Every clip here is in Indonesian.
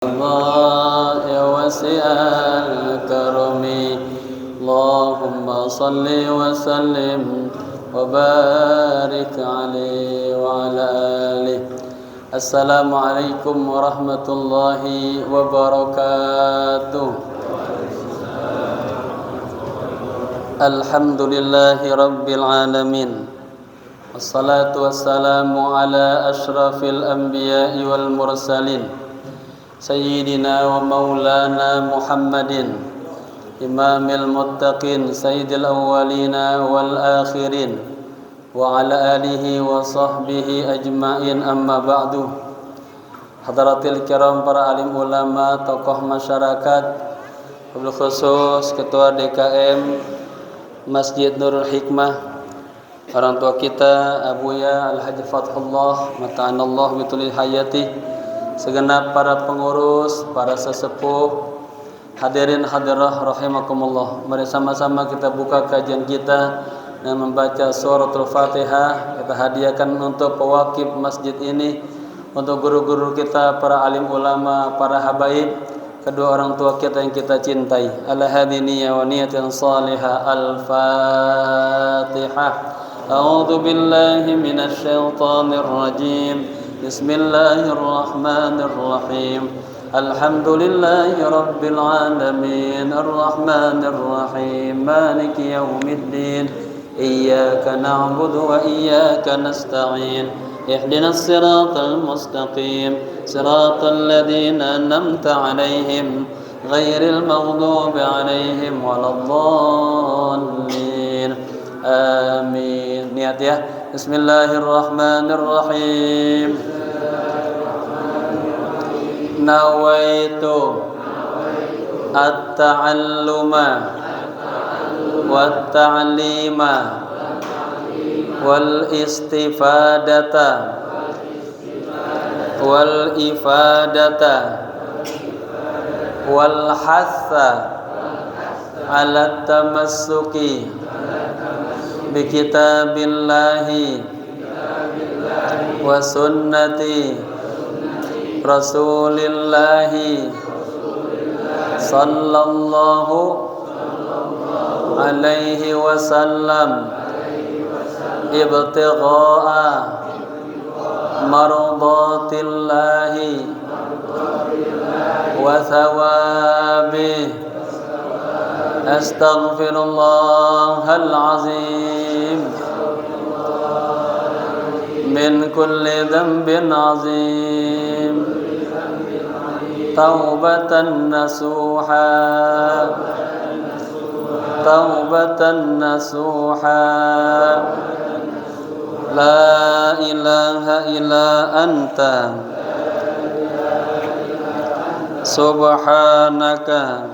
الله وسع الكرم اللهم صل وسلم وبارك عليه وعلى آله. Assalamualaikum warahmatullahi wabarakatuh. Alhamdulillahi rabbil alamin. Wassalatu wassalamu ala ashrafil anbiya'i wal mursalin Sayyidina wa maulana Muhammadin Imamil muttaqin Sayyidil awwalina wal akhirin Wa ala alihi wa sahbihi ajma'in amma ba'du. Hadratil kiram, para alim ulama, tokoh masyarakat, wabil khusus Ketua DKM Masjid Nurul Hikmah, orang tua kita Abuya Al-Hajj Fathullah Mata'anallah bitulil hayati, segenap para pengurus, para sesepuh, hadirin hadirah rahimakumullah. Mari sama-sama kita buka kajian kita dengan membaca suratul Fatihah. Kita hadiahkan untuk pewakif masjid ini, untuk guru-guru kita, para alim ulama, para habaib, kedua orang tua kita yang kita cintai. Ala hadhihi niyyah wa niyatin salihah. Al-Fatihah. A'udzu billahi minasy syaithanir rajim. Bismillahirrahmanirrahim. Alhamdulillahi rabbil alamin. Arrahmanirrahim. Maliki yaumiddin. Iyyaka na'budu wa iyyaka nasta'in. Ihdinas siratal mustaqim. Siratal ladzina an'amta 'alaihim ghairil maghdubi 'alaihim waladdallin. Amin. Niat ya. Bismillahirrahmanirrahim. Nawaitu at-ta'alluma wat-ta'lima wal istifadata wal ifadata wal hatha ala tamassuki bi kitabillahi wa sunnati rasulillahi sallallahu alaihi wasallam ibtigha'a mardatillahi wa thawabihi. Astaghfirullahal azim min kulli dhanbin azim, taubatan nasuha, taubatan nasuha. La ilaha illa anta subhanaka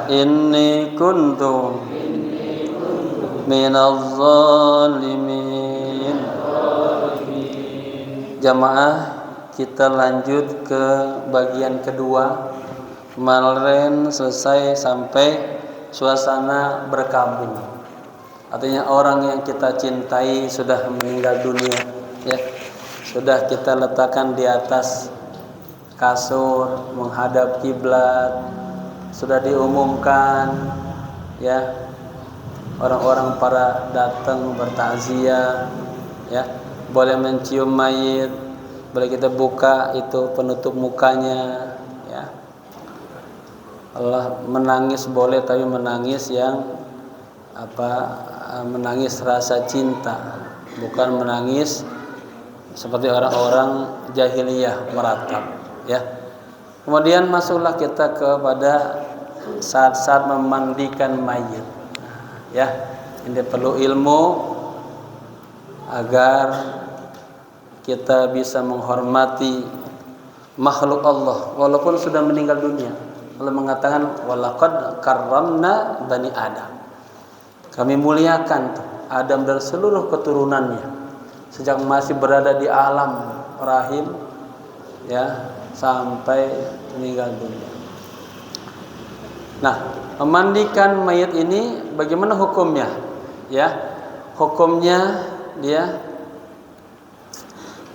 inni kuntu minaz zalimin. Jamaah, kita lanjut ke bagian kedua. Kemarin selesai sampai suasana berkabung. Artinya orang yang kita cintai sudah meninggal dunia, ya. Sudah kita letakkan di atas kasur menghadap kiblat. Sudah diumumkan, ya. Orang-orang para datang bertakziah, ya. Boleh mencium mayit, boleh kita buka itu penutup mukanya, ya. Allah menangis boleh, tapi menangis yang menangis rasa cinta, bukan menangis seperti orang-orang jahiliyah meratap, ya. Kemudian masuklah kita kepada saat-saat memandikan mayit, ya. Ini perlu ilmu agar kita bisa menghormati makhluk Allah walaupun sudah meninggal dunia. Allah mengatakan walaqad karramna bani Adam. Kami muliakan Adam dan seluruh keturunannya sejak masih berada di alam rahim, ya, sampai meninggal dunia. Nah, memandikan mayit ini bagaimana hukumnya? Ya, hukumnya dia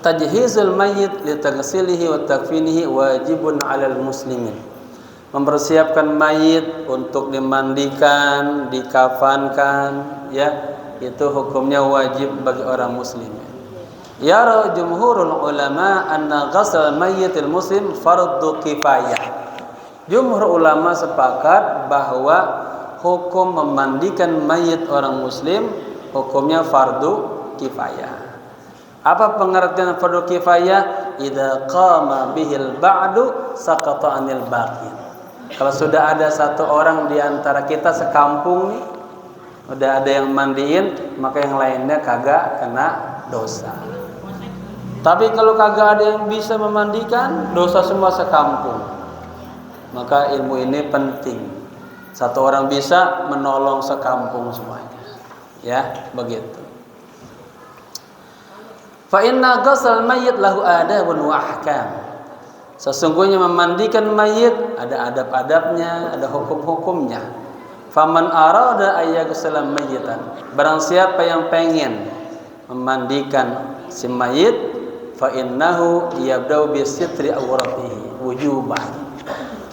tajhizul mayyit li taghsilihi wa takfinihi wajibun 'alal muslimin. Mempersiapkan mayit untuk dimandikan, dikafankan, ya, itu hukumnya wajib bagi orang muslim. Yara jumhurul ulama anna ghusl mayyitil muslim fardhu kifayah. Jumhur ulama sepakat bahwa hukum memandikan mayit orang muslim hukumnya fardu kifayah. Apa pengertian fardu kifayah? Idza qama bihil ba'du saqata 'anil baqi. Kalau sudah ada satu orang di antara kita sekampung nih, udah ada yang mandiin, maka yang lainnya kagak kena dosa. Tapi kalau kagak ada yang bisa memandikan, dosa semua sekampung. Maka ilmu ini penting. Satu orang bisa menolong sekampung semuanya. Ya, begitu. Fa inna ghusl mayyit lahu adabun wa ahkam. Sesungguhnya memandikan mayit ada adab-adabnya, ada hukum-hukumnya. Faman arada ayyaghsala mayyitan. Barang siapa yang pengen memandikan si mayit, fa innahu yabda'u bi sitri awratihi wujuban.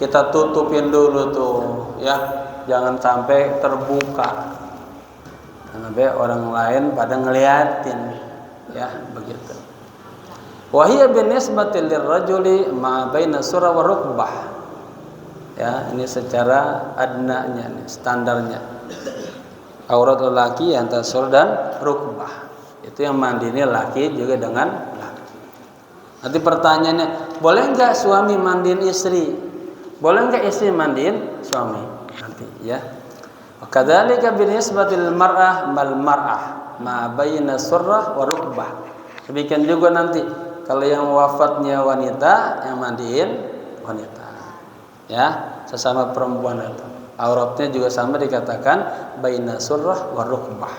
Kita tutupin dulu tuh, ya. Jangan sampai terbuka. Jangan sampai orang lain pada ngeliatin, ya, begitu. Wa hiya binisbati lirrajuli ma baina surah wa rukbah. Ya, ini secara adnanya nih, standarnya. Aurat lelaki antara surah dan rukbah. Itu yang mandinya laki juga dengan laki. Nanti pertanyaannya, boleh enggak suami mandiin istri? Boleh enggak istri mandiin suami? Nanti, ya. Wa kadzalika binisbati lil mar'ah mal mar'ah ma baina surah wa rukbah. Demikian juga nanti kalau yang wafatnya wanita, yang mandiin wanita, ya, sesama perempuan itu. Auratnya juga sama dikatakan baina surrah wa rukbah.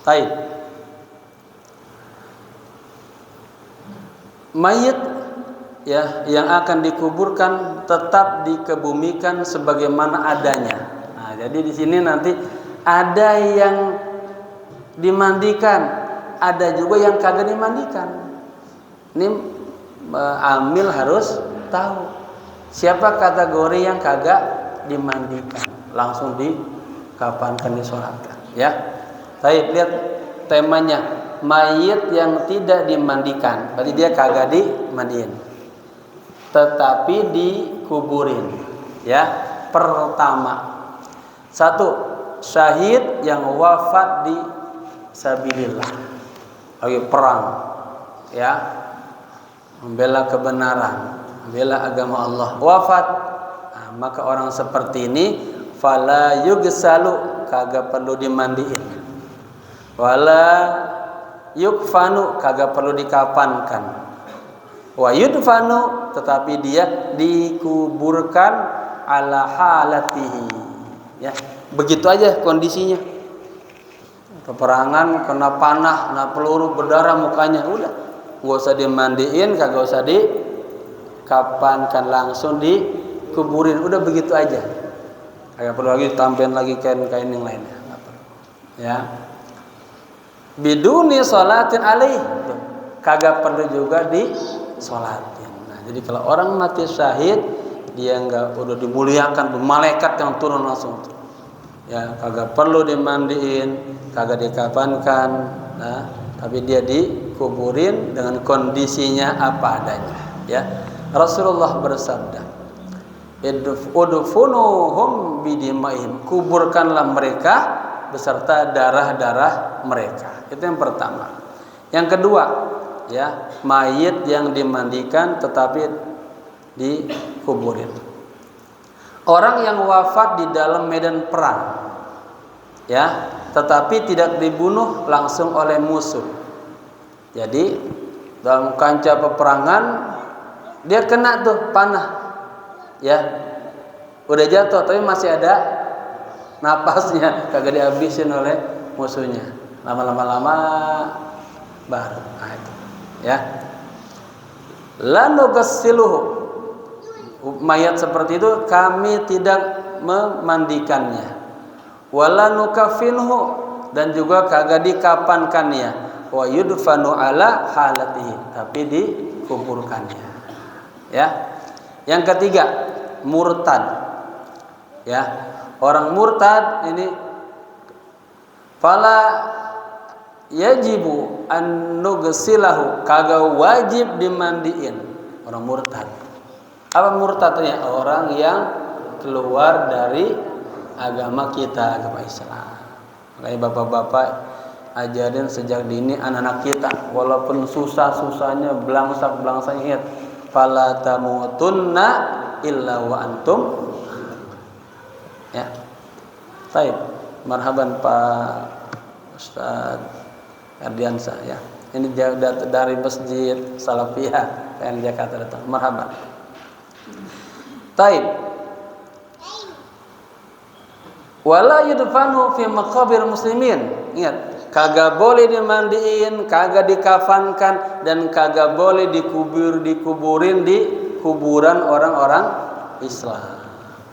Baik. Mayit, ya, yang akan dikuburkan tetap dikebumikan sebagaimana adanya. Nah, jadi di sini nanti ada yang dimandikan, ada juga yang kagak dimandikan. Ini amil harus tahu siapa kategori yang kagak dimandikan, langsung dikafankan, disolatkan, ya. Baik, lihat temanya, mayit yang tidak dimandikan, berarti dia kagak dimandiin, tetapi dikuburin, ya. Pertama, satu, syahid yang wafat di sabilillah, lagi perang, ya, membela kebenaran, membela agama Allah, wafat. Nah, maka orang seperti ini fala yugsalu, kagak perlu dimandiin, wala yukfanu, kagak perlu dikafankan, wa yudfanu, tetapi dia dikuburkan ala halatihi, ya, begitu aja kondisinya. Peperangan, kena panah, kena peluru, berdarah mukanya, udah, nggak usah dimandiin, kagak usah dikafankan, langsung dikuburin, udah begitu aja. Kagak perlu lagi tambahin lagi kain-kain yang lainnya, ya. Biduni sholatin alaih, kagak perlu juga disolatin. Nah, jadi kalau orang mati syahid, dia nggak udah dimuliakan, malaikat yang turun langsung, ya, kagak perlu dimandiin, kagak dikafankan, nah, tapi dia dikuburin dengan kondisinya apa adanya, ya. Rasulullah bersabda, udfunuhum bidimaihim, kuburkanlah mereka beserta darah-darah mereka. Itu yang pertama. Yang kedua, ya, mayit yang dimandikan tetapi dikuburin. Orang yang wafat di dalam medan perang, ya, tetapi tidak dibunuh langsung oleh musuh. Jadi dalam kancah peperangan dia kena tuh panah, ya, udah jatuh tapi masih ada napasnya, kagak dihabisin oleh musuhnya. Lama-lama baru, nah itu, ya. Lanu gassiluhu, mayat seperti itu kami tidak memandikannya. Wala nukafinhu, dan juga kagak dikafankannya. wa yudfanu ala halatihi, tapi dikuburkannya. Ya. Yang ketiga, murtad. Ya. Orang murtad ini fala yajibu an nugsilahu, kagak wajib dimandiin orang murtad. Apa murtadnya? Orang yang keluar dari agama kita, agama Islam. Makanya bapak-bapak ajarin sejak dini anak-anak kita, walaupun susah-susahnya, belangsak-belangsaknya, ingat, fala tamutunna illa wa antum. Ya. Baik. Marhaban Pak Ustaz Ardiansa ya. Ini dari Masjid Salafiyah yang Jakarta datang. Marhaban. Baik. Wala yudfanu fi maqabir muslimin. Ingat, kagak boleh dimandiin, kagak dikafankan, dan kagak boleh dikuburin di kuburan orang-orang Islam.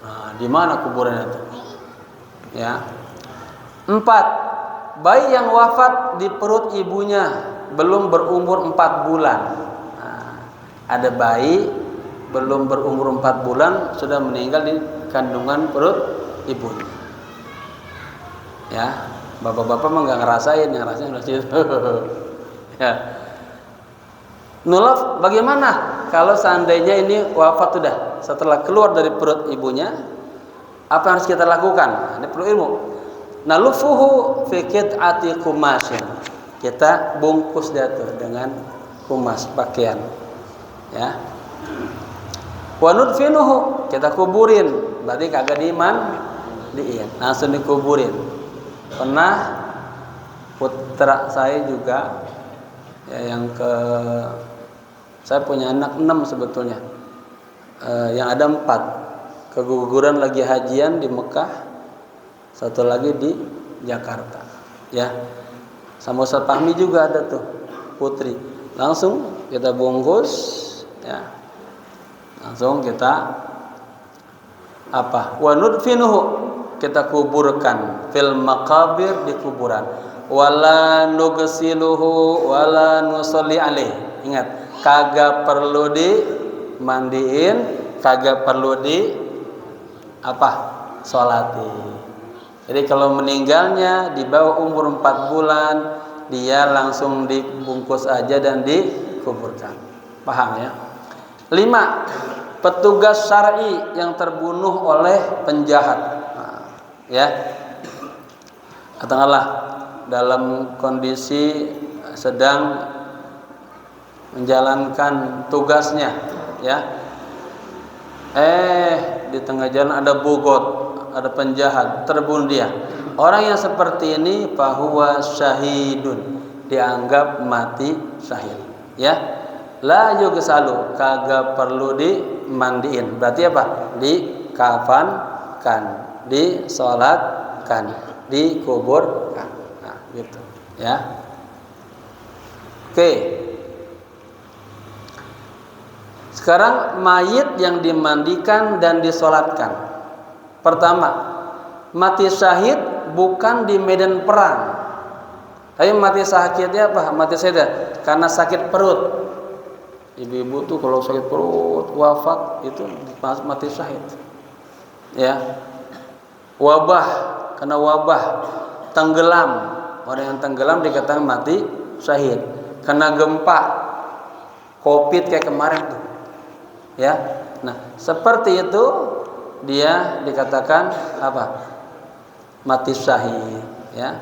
Nah, di mana kuburan itu? Ya. 4. Bayi yang wafat di perut ibunya belum berumur 4 bulan. Nah, ada bayi belum berumur 4 bulan sudah meninggal di kandungan perut ibunya. Ya, bapak-bapak mah nggak ngerasain, yang ngerasain udah situ. Ya. Nulaf bagaimana kalau seandainya ini wafat sudah setelah keluar dari perut ibunya? Apa yang harus kita lakukan? Ini perlu ilmu. Nalufuhu fi qit'ati qumashin. Kita bungkus dia tuh dengan kumas pakaian. Ya. Wa nudfinuhu, kita kuburin. Berarti kagak dimandiin, langsung dikuburin. Pernah putra saya juga ya, saya punya anak 6 sebetulnya, yang ada 4 keguguran lagi hajian di Mekah, satu lagi di Jakarta ya, sama Ustaz Fahmi juga ada tuh putri. Langsung kita bungkus ya, langsung kita wa nudfinuhu, kita kuburkan fil maqabir, di kuburan. Wala nugsiluhu wala nusolli alaih. Ingat, kagak perlu dimandiin, kagak perlu sholati. Jadi kalau meninggalnya di bawah umur 4 bulan, dia langsung dibungkus aja dan dikuburkan. Paham ya? 5. Petugas syar'i yang terbunuh oleh penjahat. Ya, katakanlah dalam kondisi sedang menjalankan tugasnya, ya, di tengah jalan ada bogot, ada penjahat, terbunuh dia. Orang yang seperti ini fahuwa syahidun, dianggap mati syahid. Ya, la yughsalu, kagak perlu dimandiin. Berarti apa? Dikafankan, disolatkan, dikuburkan. Nah, gitu ya. Oke. Sekarang mayit yang dimandikan dan disolatkan. Pertama, mati syahid bukan di medan perang. Tapi mati syahidnya apa? Mati syahid karena sakit perut. Ibu-ibu tuh kalau sakit perut wafat itu mati syahid. Ya. Wabah, karena wabah, tenggelam, orang yang tenggelam dikatakan mati syahid. Karena gempa, COVID kayak kemarin tuh, ya. Nah, seperti itu dia dikatakan apa? Mati syahid, ya.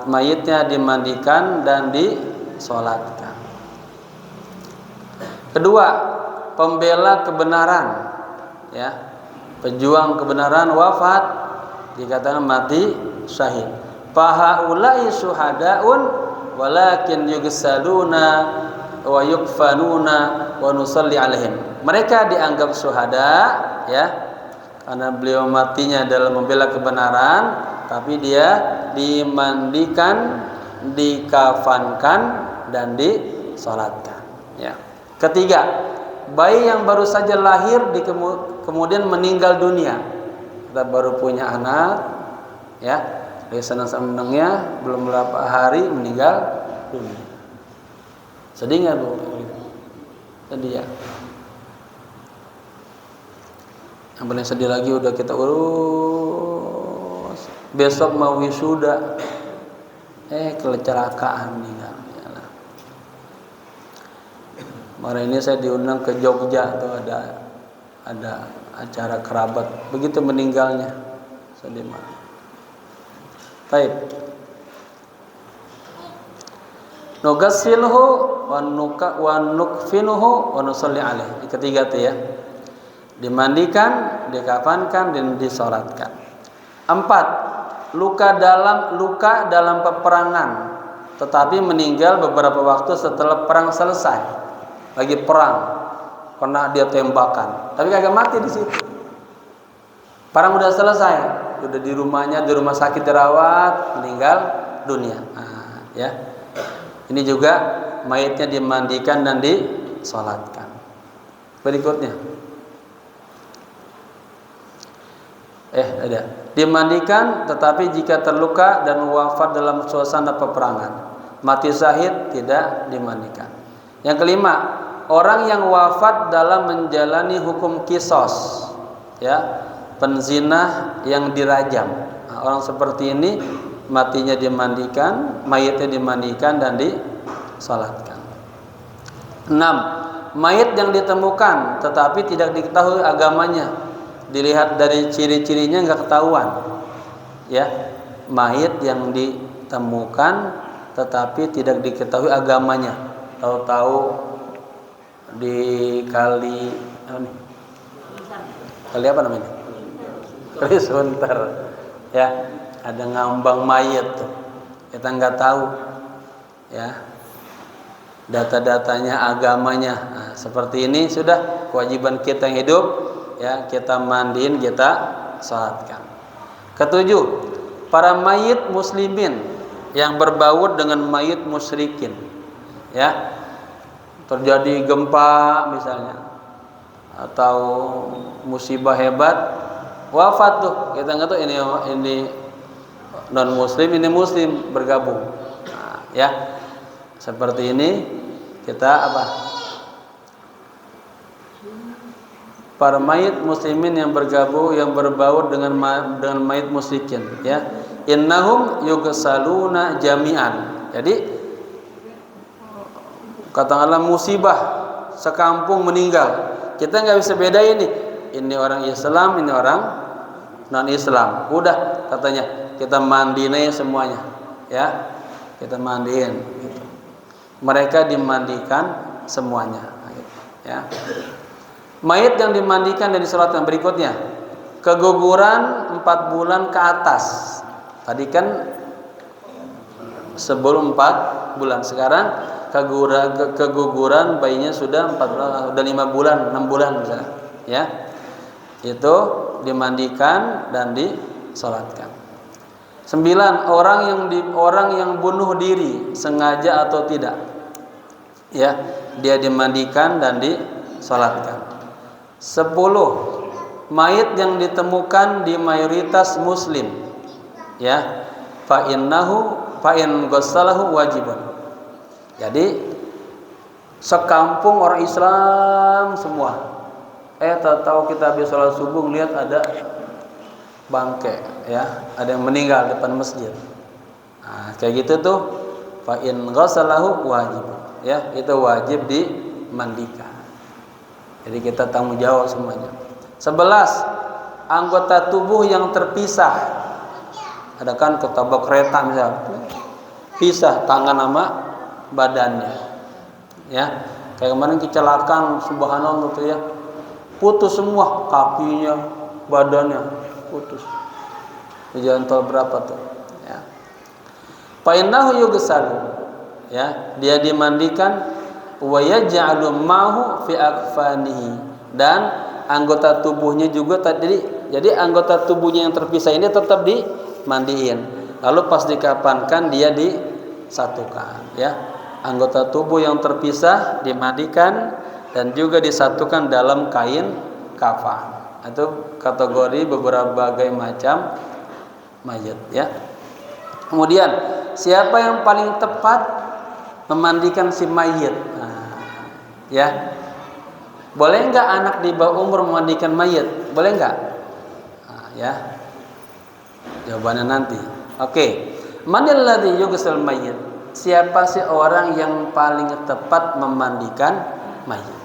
Mayitnya dimandikan dan disolatkan. Kedua, pembela kebenaran, ya. Pejuang kebenaran wafat dikatakan mati syahid. Fahaulai syuhadaun walakin yugsaluna wa yukfanuna wa nusalli alaihim. Mereka dianggap syuhada, ya, karena beliau matinya dalam membela kebenaran, tapi dia dimandikan, dikafankan dan disolatkan. Ya. Ketiga, bayi yang baru saja lahir kemudian meninggal dunia. Kita baru punya anak, ya, Dari senang-senangnya belum berapa hari meninggal dunia. Sedih nggak Bu? Sedih ya. Yang paling sedih lagi udah kita urus, besok mau wisuda, kecelakaan meninggal. Kemarin ini saya diundang ke Jogja, tuh ada acara kerabat, begitu meninggalnya sedih banget. Baik. Nugassilhu wa nukfinuhu wa nusalli alaihi. Ketiga tuh ya. Dimandikan, dikafankan, dan disolatkan. 4. Luka dalam peperangan, tetapi meninggal beberapa waktu setelah perang selesai. Lagi perang, kena dia tembakan, tapi kagak mati di situ. Perang udah selesai, udah di rumahnya, di rumah sakit dirawat, meninggal dunia. Nah, ya. Ini juga mayatnya dimandikan dan disolatkan. Berikutnya. Ada. Dimandikan tetapi jika terluka dan wafat dalam suasana peperangan, mati syahid tidak dimandikan. Yang kelima, orang yang wafat dalam menjalani hukum qisas, ya, penzina yang dirajam. Nah, orang seperti ini matinya dimandikan, mayatnya dimandikan dan disalatkan. 6. Mayat yang ditemukan tetapi tidak diketahui agamanya, dilihat dari ciri-cirinya nggak ketahuan, ya, mayit yang ditemukan tetapi tidak diketahui agamanya, tahu-tahu di kali apa namanya, kali Sunter, ya, ada ngambang mayit tuh, kita nggak tahu, ya, data-datanya, agamanya. Nah, seperti ini sudah kewajiban kita yang hidup, ya, kita mandiin, kita salatkan. 7. Para mayit muslimin yang berbaur dengan mayit musyrikin, ya, terjadi gempa misalnya atau musibah hebat, wafat tuh, kita nggak tahu ini non muslim, ini muslim bergabung. Nah, ya, seperti ini kita para mayit muslimin yang berbaur dengan mayit musyrikin, ya, innahum yughsaluna jami'an. Jadi katakanlah musibah sekampung meninggal, kita nggak bisa beda ini orang Islam, ini orang non Islam. Udah, katanya kita mandiin aja semuanya, ya, kita mandiin gitu. Mereka dimandikan semuanya, ya. Mayit yang dimandikan dan disolatkan berikutnya, keguguran 4 bulan ke atas. Tadi kan sebelum 4 bulan, sekarang keguguran bayinya sudah 4 bulan, sudah 5 bulan, 6 bulan misalnya, ya. Itu dimandikan dan disolatkan. 9. Orang yang bunuh diri sengaja atau tidak, ya, dia dimandikan dan disolatkan. 10. Mayit yang ditemukan di mayoritas muslim, ya, fa in ghassalahu wajibun. Jadi sekampung orang Islam semua, tahu kita habis sholat subuh lihat ada bangke, ya, ada yang meninggal depan masjid. Nah, kayak gitu tuh, fa in ghassalahu wajibun, ya, itu wajib dimandikan. Jadi kita tanggung jawab semuanya. 11. Anggota tubuh yang terpisah. Ada kan ketabrak kereta misalnya, pisah tangan sama badannya, ya. Kayak kemarin kecelakaan, subhanallah tuh, ya, putus semua, kakinya, badannya putus. Di jalan tol berapa tuh, ya. Fa innahu yughsalu, ya, dia dimandikan, wa yaj'alu ma'hu fi akfanihi, dan anggota tubuhnya juga tadi. Jadi anggota tubuhnya yang terpisah ini tetap dimandiin, lalu pas dikafankan dia disatukan, ya. Anggota tubuh yang terpisah dimandikan dan juga disatukan dalam kain kafan. Itu kategori beberapa macam mayat, ya. Kemudian siapa yang paling tepat memandikan si mayit? Ya, boleh nggak anak di bawah umur memandikan mayit? Boleh nggak? Ya, jawabannya nanti. Oke, manil ladzi yughsil mayit? Siapa sih orang yang paling tepat memandikan mayit?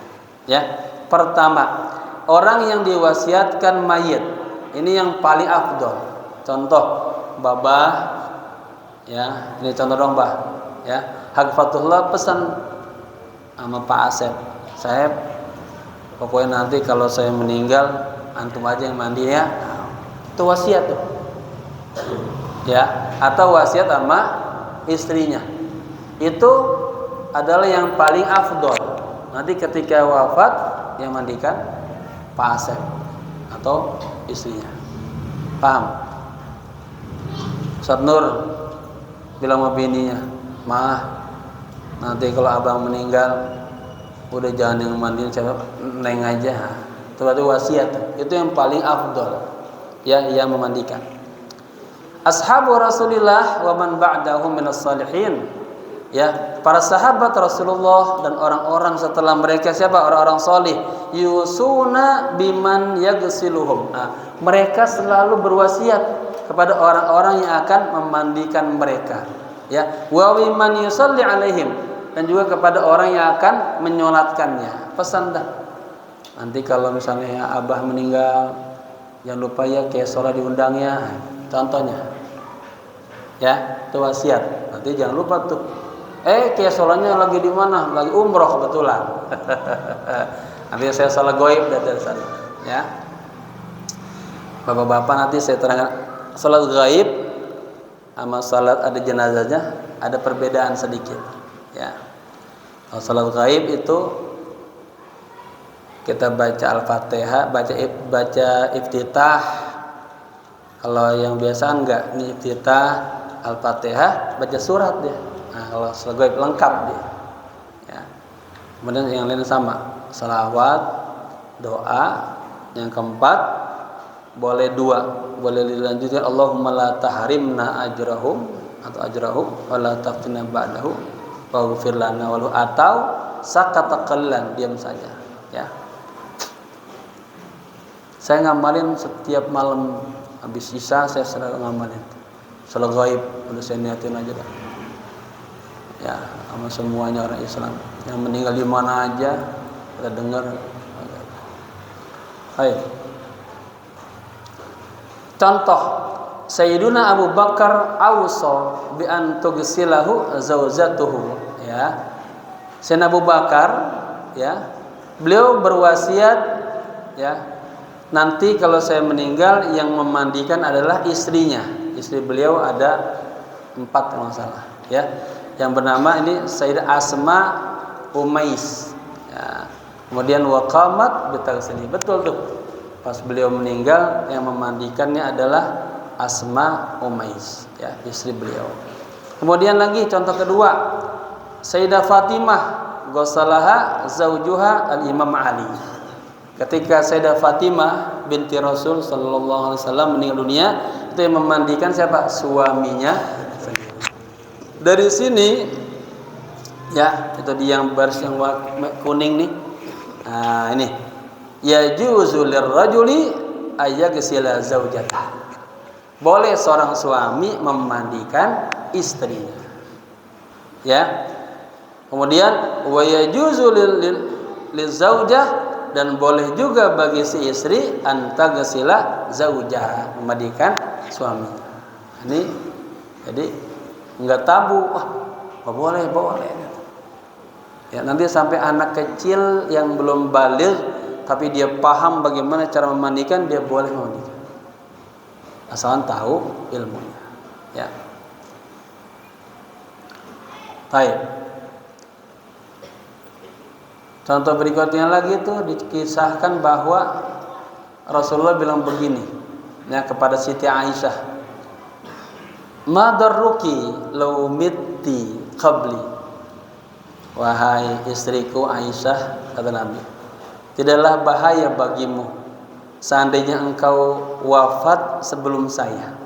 Ya, pertama orang yang diwasiatkan mayit. Ini yang paling afdol. Contoh, babah, ya, ini contoh dong, Mbah. Ya, Haqfatullah pesan sama Pak Asep, saya pokoknya nanti kalau saya meninggal antum aja yang mandi ya. Itu wasiat tuh. Ya, atau wasiat sama istrinya. Itu adalah yang paling afdol. Nanti ketika wafat yang mandikan Pak Asep atau istrinya. Paham? Ustaz Nur bilang sama bininya, "Mah, nanti kalau abang meninggal udah jangan yang mandiin, siapa neng aja." Itu berarti wasiat. Itu yang paling afdol. Ya, yang memandikan. Ashabu Rasulillah wa man ba'dahum minas salihin. Ya, para sahabat Rasulullah dan orang-orang setelah mereka siapa? Orang-orang salih. Yusuna biman yaghsiluhum. Mereka selalu berwasiat kepada orang-orang yang akan memandikan mereka. Ya, wa biman yusalli alaihim, dan juga kepada orang yang akan menyolatkannya. Pesan dah. Nanti kalau misalnya abah meninggal, jangan lupa ya kayak sholat diundangnya. Contohnya, ya, itu wasiat. Nanti jangan lupa tuh. Kayak sholatnya lagi di mana? Lagi umroh kebetulan. Nanti saya sholat goib dari sana. Ya, bapak-bapak nanti saya terangkan sholat gaib sama sholat ada jenazahnya ada perbedaan sedikit. Ya, kalau sholat gaib itu kita baca Al-Fatihah, baca iftitah. Kalau yang biasa enggak, ini iftitah, Al-Fatihah, baca surat dia. Nah, kalau sholat gaib lengkap dia. Ya. Kemudian yang lain sama, salawat, doa. Yang keempat boleh dua, boleh dilanjutkan Allahumma la tahrimna ajrahum atau ajrahum wa la taftina ba'dahu waghfir lana walau, atau sakata qallan, diam saja. Ya. Saya ngamalin setiap malam habis isya, saya selalu ngamalin sholat gaib, udah saya niatin aja dah. Ya, sama semuanya orang Islam yang meninggal di mana aja kita dengar. Hai. Contoh, Sayyiduna Abu Bakar awsa bi an tughsilahu zaujatuhu. Ya, Sayyidina Abu Bakar, ya, beliau berwasiat, ya, nanti kalau saya meninggal yang memandikan adalah istrinya. Istri beliau ada 4 kalau nggak salah, ya. Yang bernama ini Sayyidah Asma Umais. Ya. Kemudian waqamat bitaghsili. Betul tuh. Pas beliau meninggal yang memandikannya adalah Asma Umais, ya, istri beliau. Kemudian lagi contoh kedua, Sayyidah Fatimah ghasalaha zaujuha al-Imam Ali. Ketika Sayyidah Fatimah binti Rasul sallallahu alaihi wasallam meninggal dunia, itu yang memandikan siapa? Suaminya sendiri. Dari sini, ya, itu dia yang baris yang kuning nih. Nah, ini yajuzu lirrajuli ayyaghsila zaujatah. Boleh seorang suami memandikan istrinya. Ya. Kemudian wa yajuzu lizaujah, dan boleh juga bagi si istri antaghsila zaujah, memandikan suami. Ini jadi enggak tabu. Nggak boleh, boleh. Ya, nanti sampai anak kecil yang belum baligh tapi dia paham bagaimana cara memandikan, dia boleh memandikan. Asalkan tahu ilmunya. Ya. Baik. Contoh berikutnya lagi itu dikisahkan bahwa Rasulullah bilang begini, ya, kepada Siti Aisyah, "Ma darruki law mitti qabli." Wahai istriku Aisyah, kata Nabi, tidaklah bahaya bagimu seandainya engkau wafat sebelum saya.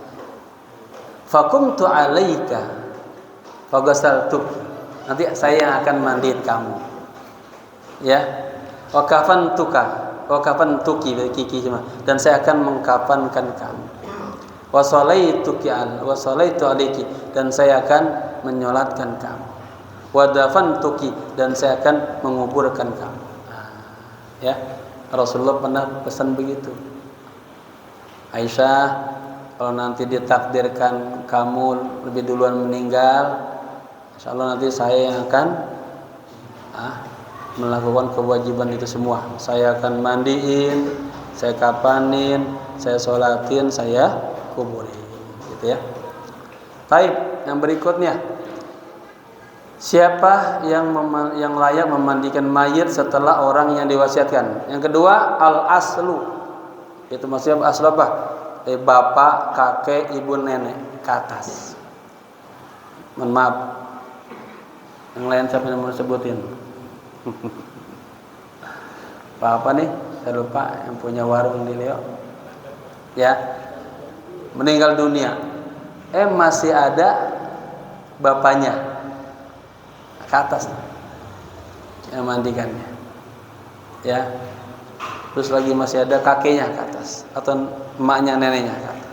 Fakumtu 'alaika faghasaltuk. Nanti saya yang akan mandiin kamu. Ya. Wa kafantuki kiki cuma, dan saya akan mengkafankan kamu. Wa sallaitu 'alaiki, dan saya akan menyolatkan kamu. Wa dafantuki, dan saya akan menguburkan kamu. Ya. Rasulullah pernah pesan begitu. Aisyah, kalau nanti ditakdirkan kamu lebih duluan meninggal, insyaallah nanti saya yang akan melakukan kewajiban itu semua. Saya akan mandiin, saya kapanin, saya sholatin, saya kuburin, gitu ya. Baik, yang berikutnya, siapa yang layak memandikan mayit setelah orang yang diwasiatkan? Yang kedua, al-aslu. Itu maksudnya aslu apa? Bapak, kakek, ibu, nenek ke atas. Mohon maaf, yang lain siapa yang mau sebutin? Pak apa nih? Saya lupa, yang punya warung di Leo. Ya, meninggal dunia. Masih ada bapaknya ke atas yang mandikannya. Ya. Terus lagi masih ada kakeknya ke atas atau emaknya, neneknya ke atas.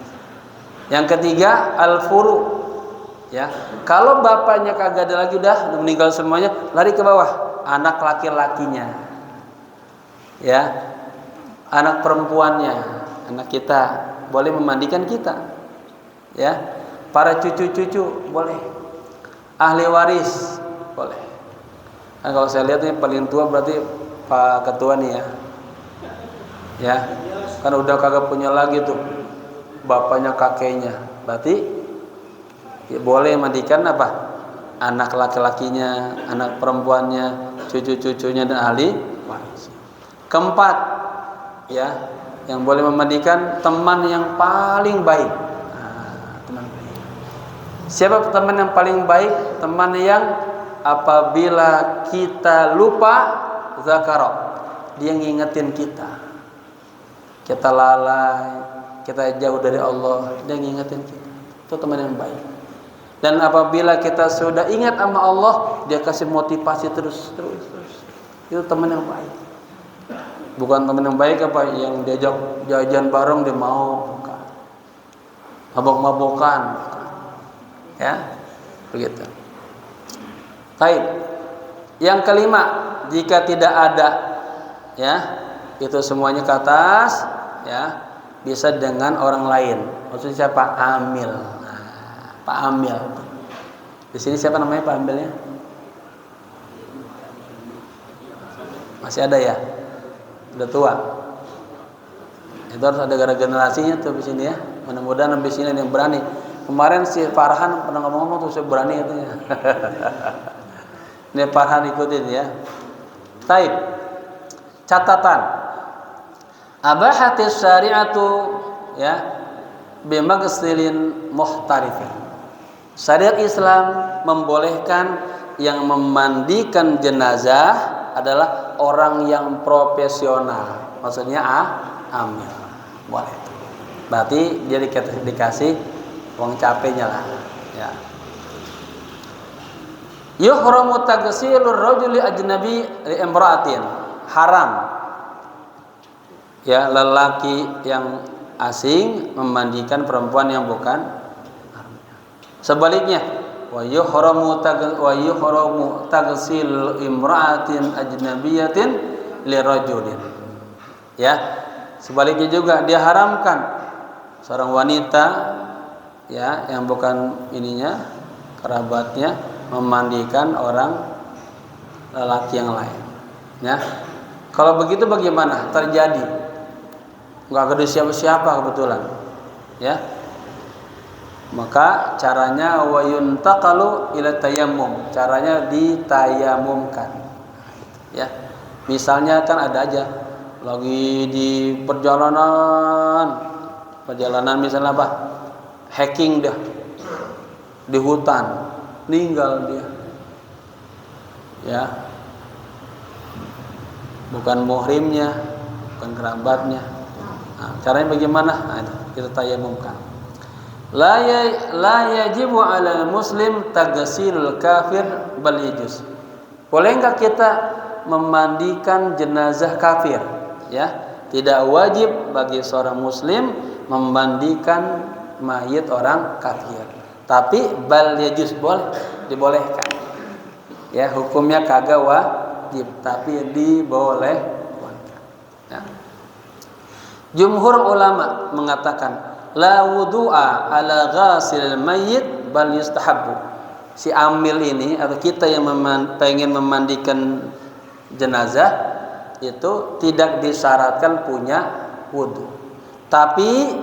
Yang ketiga, al-furu. Ya, kalau bapaknya kagak ada lagi, udah meninggal semuanya, lari ke bawah, anak laki-lakinya. Ya. Anak perempuannya, anak kita boleh memandikan kita. Ya. Para cucu-cucu boleh. Ahli waris boleh. Nah, kalau saya lihat ini paling tua berarti Pak Ketua nih ya. Ya, kan udah kagak punya lagi tuh bapaknya, kakeknya. Berarti ya, boleh mandikan apa? Anak laki-lakinya, anak perempuannya, cucu-cucunya, dan ahli waris. Keempat, ya, yang boleh memandikan teman yang paling baik. Teman baik. Siapa teman yang paling baik? Teman yang apabila kita lupa, zakara, dia ngingetin kita. Kita lalai, kita jauh dari Allah, dia ngingetin kita. Itu teman yang baik. Dan apabila kita sudah ingat sama Allah, dia kasih motivasi terus. Itu teman yang baik. Bukan teman yang baik apa yang diajak jajan bareng dia mau, bukan. Mabok-mabokan, bukan. Ya, begitu. Baik. Yang kelima, jika tidak ada, ya, itu semuanya ke atas, ya, bisa dengan orang lain. Maksudnya siapa? Amil. Pak Amil. Di sini siapa namanya Pak Amilnya? Masih ada ya? Udah tua. Itu harus ada generasinya tuh di sini ya. Mudah-mudahan di sini ada yang berani. Kemarin si Farhan pernah ngomong tuh, saya berani katanya. Ini Farhan ikutin ya. Taib. Catatan. Abahatis syari'atu, ya, bimaghsilin muhtarifin. Syariat Islam membolehkan yang memandikan jenazah adalah orang yang profesional. Maksudnya amil. Boleh. Berarti dia dikasih uang capeknya lah, ya. Yuhramu taghsilur rajuli ajnabi li imra'atin. Haram, ya, lelaki yang asing memandikan perempuan yang bukan. Sebaliknya, wa yuhramu taghsil imra'atin ajnabiyatin li rajulin. Ya, sebaliknya juga dia haramkan seorang wanita, ya, yang bukan ininya, kerabatnya, memandikan orang lelaki yang lain. Ya, kalau begitu bagaimana? Terjadi nggak ada siapa-siapa kebetulan, ya, maka caranya wa yuntaqalu ila tayammum, caranya ditayamumkan, ya. Misalnya kan ada aja lagi di perjalanan misalnya apa, hiking dah di hutan, meninggal dia, ya, bukan muhrimnya, bukan kerabatnya. Nah, caranya bagaimana? Nah, itu kita tayamumkan. La yajibu 'alal muslim taghsilul kafir bal yajuz. Boleh enggak kita memandikan jenazah kafir? Ya, tidak wajib bagi seorang muslim memandikan mayit orang kafir. Tapi bal yajuz, boleh, dibolehkan. Ya, hukumnya kagak wajib, tapi dibolehkan. Ya. Jumhur ulama mengatakan la wudu'a ala ghasilil mayyit bal yustahabbu. Si amil ini atau kita yang pengen memandikan jenazah itu tidak disyaratkan punya wudu, tapi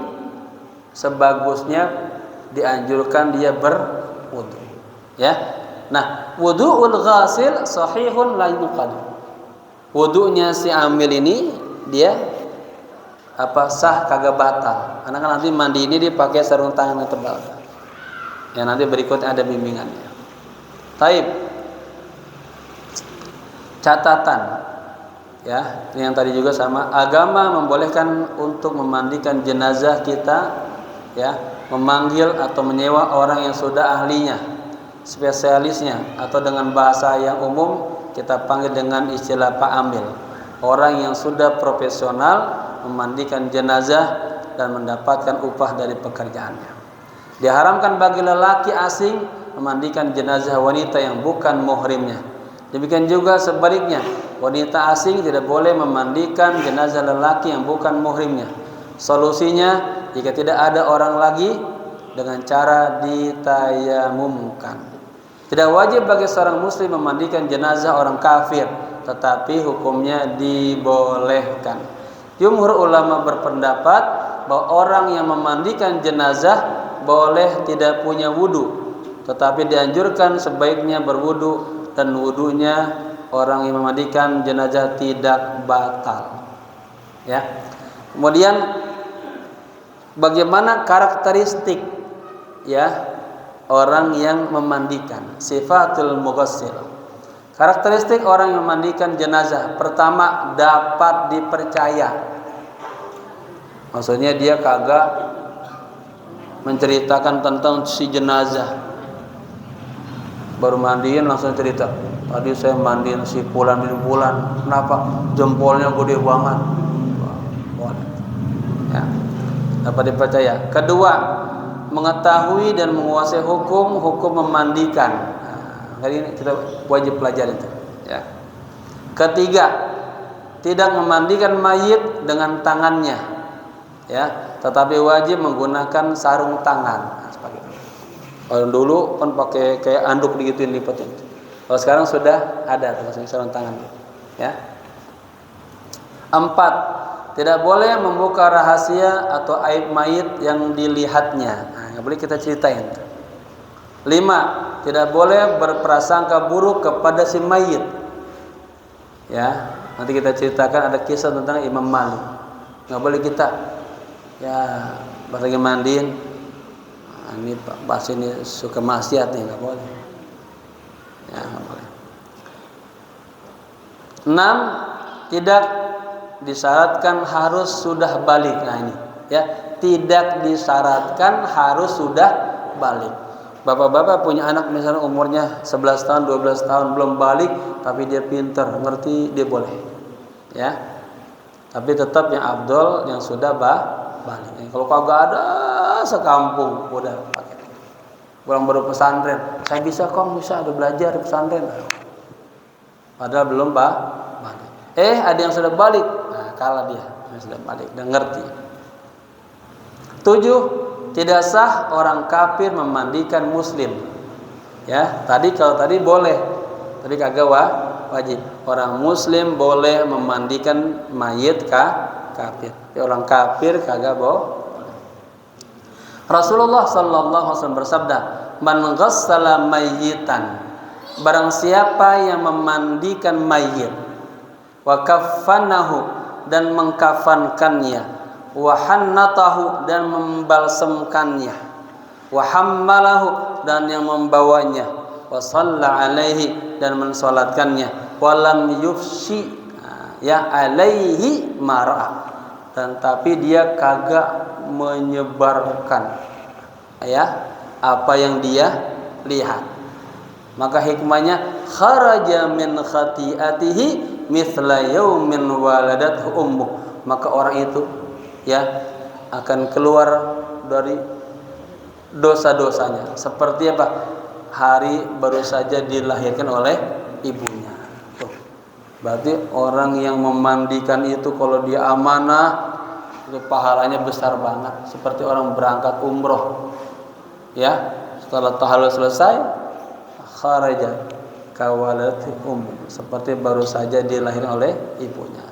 sebagusnya dianjurkan dia berwudu. Ya. Nah, wudu'ul ghasil sahihun la yuqad. Wudunya si amil ini dia sah kagak batal. Karena kan nanti mandi ini dipakai sarung tangan yang tebal. Ya, nanti berikutnya ada bimbingannya. Taib. Catatan. Ya, ini yang tadi juga sama. Agama membolehkan untuk memandikan jenazah kita, ya, memanggil atau menyewa orang yang sudah ahlinya, spesialisnya, atau dengan bahasa yang umum kita panggil dengan istilah Pak Amil. Orang yang sudah profesional memandikan jenazah dan mendapatkan upah dari pekerjaannya. Diharamkan bagi lelaki asing memandikan jenazah wanita yang bukan muhrimnya. Demikian juga sebaliknya, wanita asing tidak boleh memandikan jenazah lelaki yang bukan muhrimnya. Solusinya, jika tidak ada orang lagi, dengan cara ditayamumkan. Tidak wajib bagi seorang muslim memandikan jenazah orang kafir, tetapi hukumnya dibolehkan. Jumhur ulama berpendapat bahwa orang yang memandikan jenazah boleh tidak punya wudu, tetapi dianjurkan sebaiknya berwudu, dan wudunya orang yang memandikan jenazah tidak batal. Ya. Kemudian bagaimana karakteristik, ya, orang yang memandikan? Sifatul mughassil. Karakteristik orang yang memandikan jenazah, pertama, dapat dipercaya. Maksudnya dia kagak menceritakan tentang si jenazah, baru mandiin langsung cerita, tadi saya mandiin si Fulan bin Fulan, kenapa jempolnya gede banget. Ya, dapat dipercaya. Kedua, mengetahui dan menguasai hukum memandikan. Hari ini kita wajib pelajari itu. Ya. Ketiga, tidak memandikan mayit dengan tangannya, ya, tetapi wajib menggunakan sarung tangan. Kalau dulu kan pakai kayak anduk digituin lipatin. Kalau sekarang sudah ada sarung tangan. Ya. 4, tidak boleh membuka rahasia atau aib mayit yang dilihatnya. Nah, nggak boleh kita ceritain. 5, tidak boleh berprasangka buruk kepada si mayit. Ya, nanti kita ceritakan ada kisah tentang Imam Malik. Nggak boleh kita, ya, pas lagi mandiin, ini pas ini suka maksiat nih, nggak boleh. Ya, nggak boleh. 6, tidak disyaratkan harus sudah balik. Nah ini, ya, tidak disyaratkan harus sudah balik. Bapak-bapak punya anak misalnya umurnya 11 tahun, 12 tahun belum balik, tapi dia pintar, ngerti, dia boleh. Ya. Tapi tetap yang afdol yang sudah balik. Kalau kagak ada sekampung udah pakai. Pulang baru pesantren, saya bisa kok, bisa ada belajar di pesantren. Padahal belum balik. Ada yang sudah balik. Nah, kalah dia, yang sudah balik dan ngerti. 7, tidak sah orang kafir memandikan muslim. Ya, kalau tadi boleh, tadi kagak wajib. Orang muslim boleh memandikan mayit kafir. Orang kafir kagak boleh. Rasulullah sallallahu alaihi wasallam bersabda, "Man ghassala mayyitan." Barang siapa yang memandikan mayit, wa kaffanahu, dan mengkafankannya, wa hannatahu, dan membalsemkannya, wa hammalahu, dan yang membawanya, wa shalla alaihi, dan mensolatkannya, wa lam yufshi ya alaihi mar'a, dan tapi dia kagak menyebarkan ya apa yang dia lihat. Maka hikmahnya kharaja min khati'atihi mithla yaumin waladathu ummuh. Maka orang itu ya akan keluar dari dosa-dosanya seperti apa? Hari baru saja dilahirkan oleh ibunya. Tuh. Berarti orang yang memandikan itu kalau dia amanah itu pahalanya besar banget, seperti orang berangkat umroh. Ya, setelah tahallul selesai kharaja kawalati seperti baru saja dilahirkan oleh ibunya.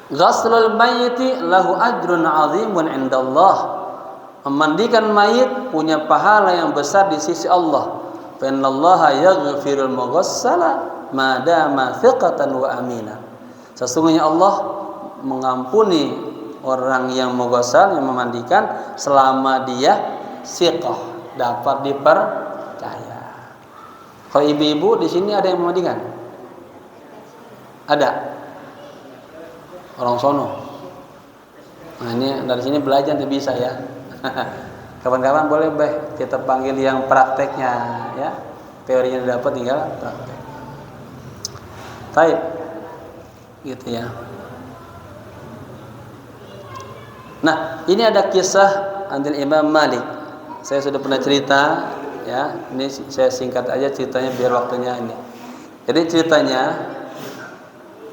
Ghaslul mayyiti lahu ajrun 'azimun 'indallah. Memandikan mayit punya pahala yang besar di sisi Allah. Fa innallaha yaghfirul mughassala ma dama thiqatan wa amina. Sesungguhnya Allah mengampuni orang yang mughassal, yang memandikan, selama dia thiqah, dapat dipercaya. Kalau ibu-ibu di sini ada yang memandikan? Ada. Orang sono. Nah, ini dari sini belajar nanti bisa ya. Kapan-kapan boleh kita panggil yang prakteknya ya. Teorinya dapat tinggal praktek. Baik. Gitu ya. Nah, ini ada kisah anil Imam Malik. Saya sudah pernah cerita ya. Ini saya singkat aja ceritanya biar waktunya ini. Jadi ceritanya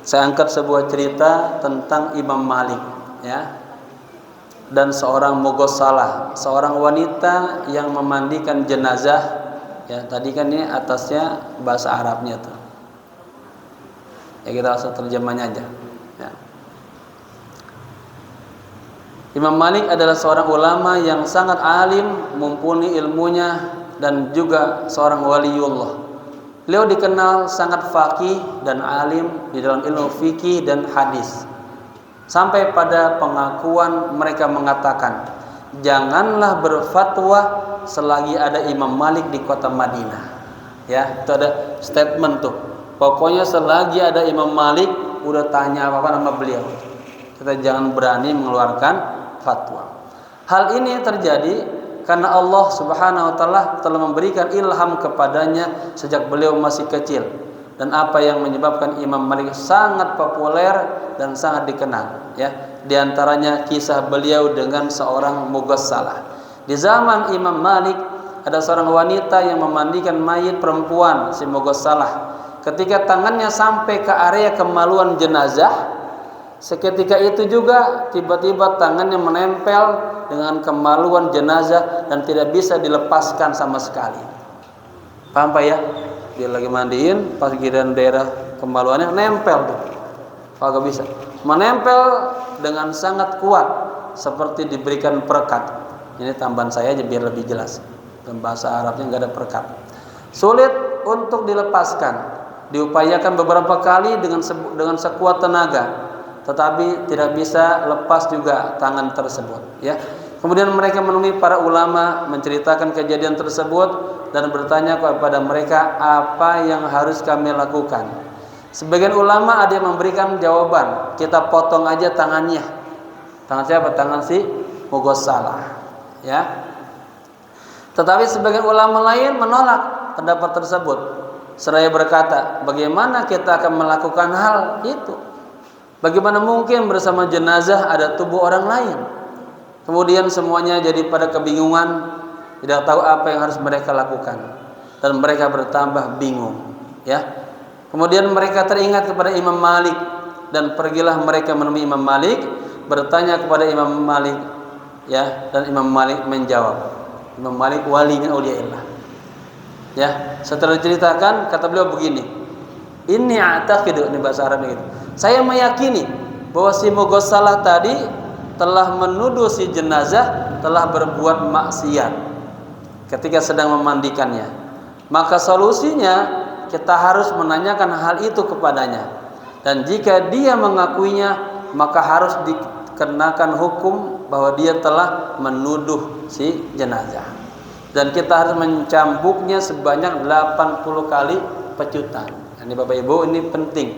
saya angkat sebuah cerita tentang Imam Malik ya. Dan seorang mughassalah, seorang wanita yang memandikan jenazah ya. Tadi kan ini atasnya bahasa Arabnya tuh ya, kita langsung terjemahnya aja ya. Imam Malik adalah seorang ulama yang sangat alim, mumpuni ilmunya, dan juga seorang waliullah. Beliau dikenal sangat faqih dan alim di dalam ilmu fikih dan hadis. Sampai pada pengakuan mereka mengatakan, janganlah berfatwa selagi ada Imam Malik di kota Madinah. Ya, itu ada statement tuh. Pokoknya selagi ada Imam Malik, udah tanya apa-apa nama beliau. Kita jangan berani mengeluarkan fatwa. Hal ini terjadi karena Allah Subhanahu wa taala telah memberikan ilham kepadanya sejak beliau masih kecil. Dan apa yang menyebabkan Imam Malik sangat populer dan sangat dikenal ya, di antaranya kisah beliau dengan seorang mughassalah. Di zaman Imam Malik ada seorang wanita yang memandikan mayit perempuan, si mughassalah. Ketika tangannya sampai ke area kemaluan jenazah, seketika itu juga tiba-tiba tangannya menempel dengan kemaluan jenazah dan tidak bisa dilepaskan sama sekali. Paham Pak ya? Dia lagi mandiin, pas giliran daerah kemaluannya nempel tuh. Kagak bisa. Menempel dengan sangat kuat seperti diberikan perekat. Ini tambahan saya aja biar lebih jelas. Dalam bahasa Arabnya nggak ada perekat. Sulit untuk dilepaskan. Diupayakan beberapa kali dengan sekuat tenaga, tetapi tidak bisa lepas juga tangan tersebut ya. Kemudian mereka menemui para ulama, menceritakan kejadian tersebut dan bertanya kepada mereka apa yang harus kami lakukan. Sebagian ulama ada yang memberikan jawaban, kita potong aja tangannya. Tangan siapa? Tangan si mughassalah ya. Tetapi sebagian ulama lain menolak pendapat tersebut. Seraya berkata, bagaimana kita akan melakukan hal itu? Bagaimana mungkin bersama jenazah ada tubuh orang lain? Kemudian semuanya jadi pada kebingungan, tidak tahu apa yang harus mereka lakukan, dan mereka bertambah bingung ya. Kemudian mereka teringat kepada Imam Malik, dan pergilah mereka menemui Imam Malik, bertanya kepada Imam Malik ya, dan Imam Malik menjawab. Imam Malik wali min auliyaillah ya. Setelah diceritakan, kata beliau begini, inni a'taqidu, ini bahasa Arabnya gitu, saya meyakini bahwa si mughassalah tadi telah menuduh si jenazah telah berbuat maksiat ketika sedang memandikannya. Maka solusinya kita harus menanyakan hal itu kepadanya, dan jika dia mengakuinya maka harus dikenakan hukum bahwa dia telah menuduh si jenazah, dan kita harus mencambuknya sebanyak 80 kali pecutan. Ini Bapak Ibu, ini penting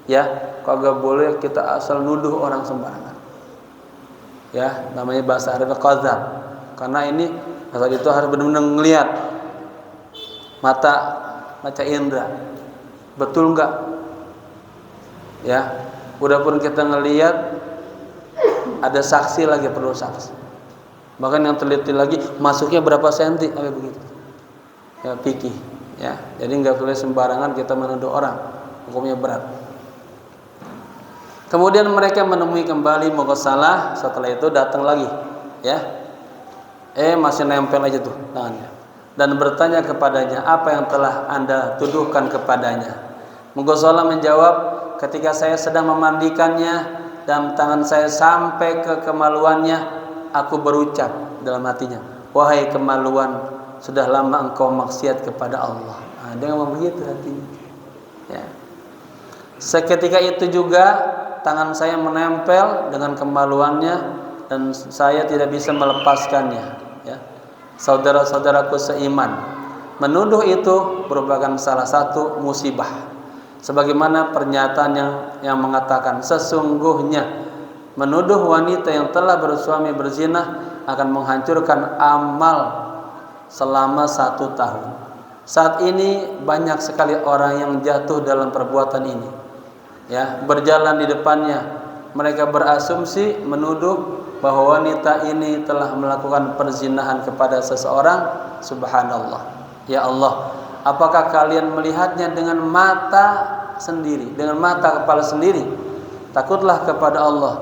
ya, kagak boleh kita asal nuduh orang sembarangan ya, namanya bahasa Arabnya qadzab karena ini saat itu harus benar-benar ngelihat mata indera. Betul enggak? Ya, udah pun kita ngelihat ada saksi lagi, perlu saksi. Bahkan yang teliti lagi masuknya berapa senti, kayak begitu. Ya, fikih, ya. Jadi enggak boleh sembarangan kita menuduh orang, hukumnya berat. Kemudian mereka menemui kembali mughassalah, setelah itu datang lagi, ya. Masih nempel aja tuh tangannya. Dan bertanya kepadanya, apa yang telah Anda tuduhkan kepadanya? Mughassalah menjawab, ketika saya sedang memandikannya dan tangan saya sampai ke kemaluannya, aku berucap dalam hatinya, wahai kemaluan, sudah lama engkau maksiat kepada Allah. Dia ngomong begitu hatinya, ya. Seketika itu juga tangan saya menempel dengan kemaluannya dan saya tidak bisa melepaskannya, ya. Saudara-saudaraku seiman, menuduh itu merupakan salah satu musibah. Sebagaimana pernyataan yang mengatakan, sesungguhnya menuduh wanita yang telah bersuami berzina akan menghancurkan amal selama 1 tahun. Saat ini banyak sekali orang yang jatuh dalam perbuatan ini, ya, berjalan di depannya. Mereka berasumsi menuduh bahwa wanita ini telah melakukan perzinahan kepada seseorang. Subhanallah. Ya Allah, apakah kalian melihatnya dengan mata sendiri, dengan mata kepala sendiri? Takutlah kepada Allah.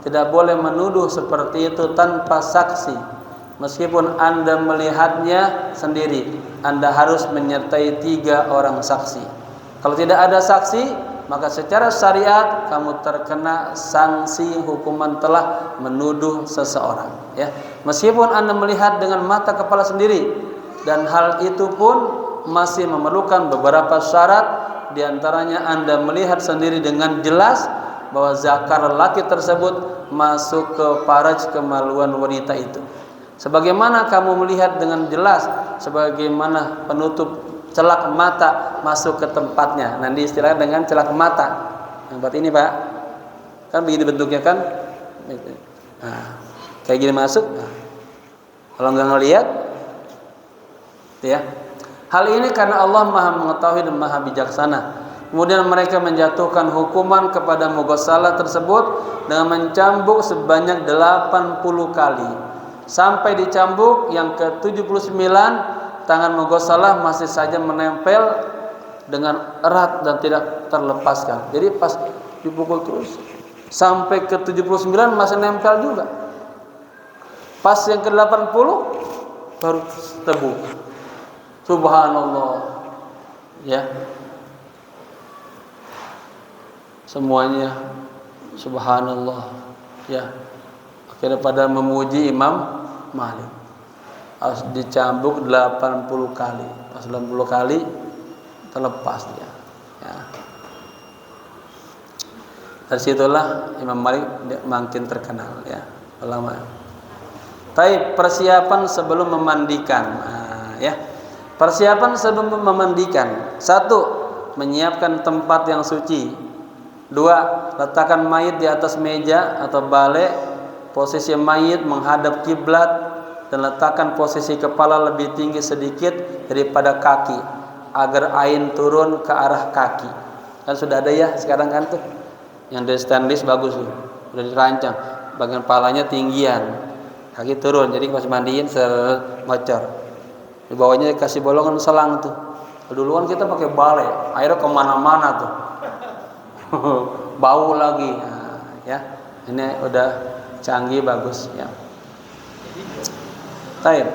Tidak boleh menuduh seperti itu tanpa saksi. Meskipun Anda melihatnya sendiri, Anda harus menyertai 3 orang saksi. Kalau tidak ada saksi, maka secara syariat kamu terkena sanksi hukuman telah menuduh seseorang, ya. Meskipun Anda melihat dengan mata kepala sendiri, dan hal itu pun masih memerlukan beberapa syarat. Di antaranya Anda melihat sendiri dengan jelas bahwa zakar lelaki tersebut masuk ke faraj kemaluan wanita itu. Sebagaimana kamu melihat dengan jelas sebagaimana penutup celak mata masuk ke tempatnya. Nanti istilahnya dengan celak mata. Yang buat ini, Pak. Kan begini bentuknya kan. Nah, kayak gini masuk. Nah, kalau nggak ngelihat, ya. Hal ini karena Allah Maha mengetahui dan Maha bijaksana. Kemudian mereka menjatuhkan hukuman kepada mughassalah tersebut dengan mencambuk sebanyak 80 kali. Sampai dicambuk yang ke-79, tangan mughassalah masih saja menempel dengan erat dan tidak terlepaskan. Jadi pas dipukul terus sampai ke 79 masih nempel juga. Pas yang ke-80 baru tebu. Subhanallah. Ya. Semuanya subhanallah. Ya. Akhirnya pada memuji Imam Malik. Harus dicambuk 80 kali. Pas 80 kali terlepas dia, ya. Dari situlah Imam Malik makin terkenal, ya, ulama. Tapi persiapan sebelum memandikan, ya. Persiapan sebelum memandikan: 1. Menyiapkan tempat yang suci. 2. Letakkan mayit di atas meja atau balek. Posisi mayit menghadap kiblat dan letakkan posisi kepala lebih tinggi sedikit daripada kaki agar ain turun ke arah kaki. Kan sudah ada ya sekarang kan tuh. Yang dari stainless bagus tuh. Udah dirancang. Bagian palanya tinggian. Kaki turun. Jadi pas mandiin ngocor. Di bawahnya kasih bolongan selang tuh. Dulu kan kita pakai balai, airnya kemana-mana tuh. Bau lagi. Nah, ya. Ini udah canggih bagus, ya. Baik.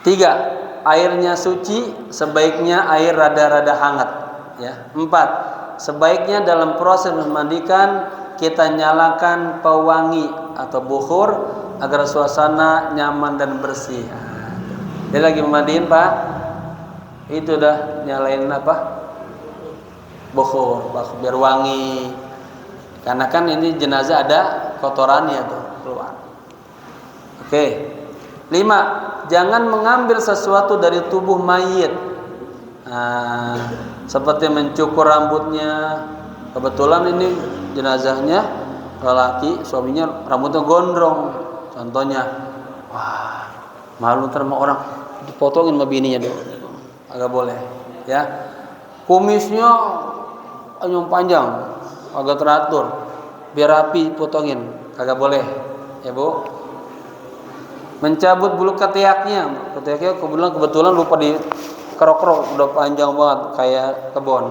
3. Airnya suci, sebaiknya air rada-rada hangat, ya. 4. Sebaiknya dalam proses memandikan kita nyalakan pewangi atau bukhur agar suasana nyaman dan bersih. Dia lagi memandiin, Pak. Itu udah nyalain apa? Bukhur, biar wangi. Karena kan ini jenazah ada kotorannya tuh keluar. Oke. 5. Jangan mengambil sesuatu dari tubuh mayit. Seperti mencukur rambutnya. Kebetulan ini jenazahnya lelaki, suaminya rambutnya gondrong. Contohnya, wah, malu ntar sama orang dipotongin sama bininya deh. Agak boleh, ya. Kumisnya yang panjang, agak teratur, biar rapi potongin, kagak boleh, ya Bu. Mencabut bulu ketiaknya kebetulan lupa di kerok-kerok, udah panjang banget kayak kebon.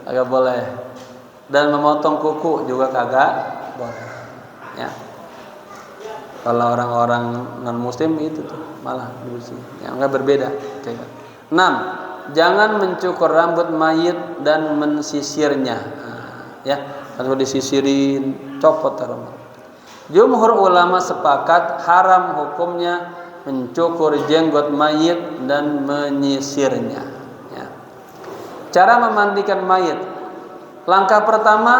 Agak boleh. Dan memotong kuku juga kagak boleh, ya. Kalau orang-orang non muslim itu tuh malah dibersih, yang enggak berbeda. 6. Jangan mencukur rambut mayit dan mensisirnya. Ya, kalau disisirin copot rambut. Jumhur ulama sepakat haram hukumnya mencukur jenggot mayit dan menyisirnya, ya. Cara memandikan mayit. Langkah pertama,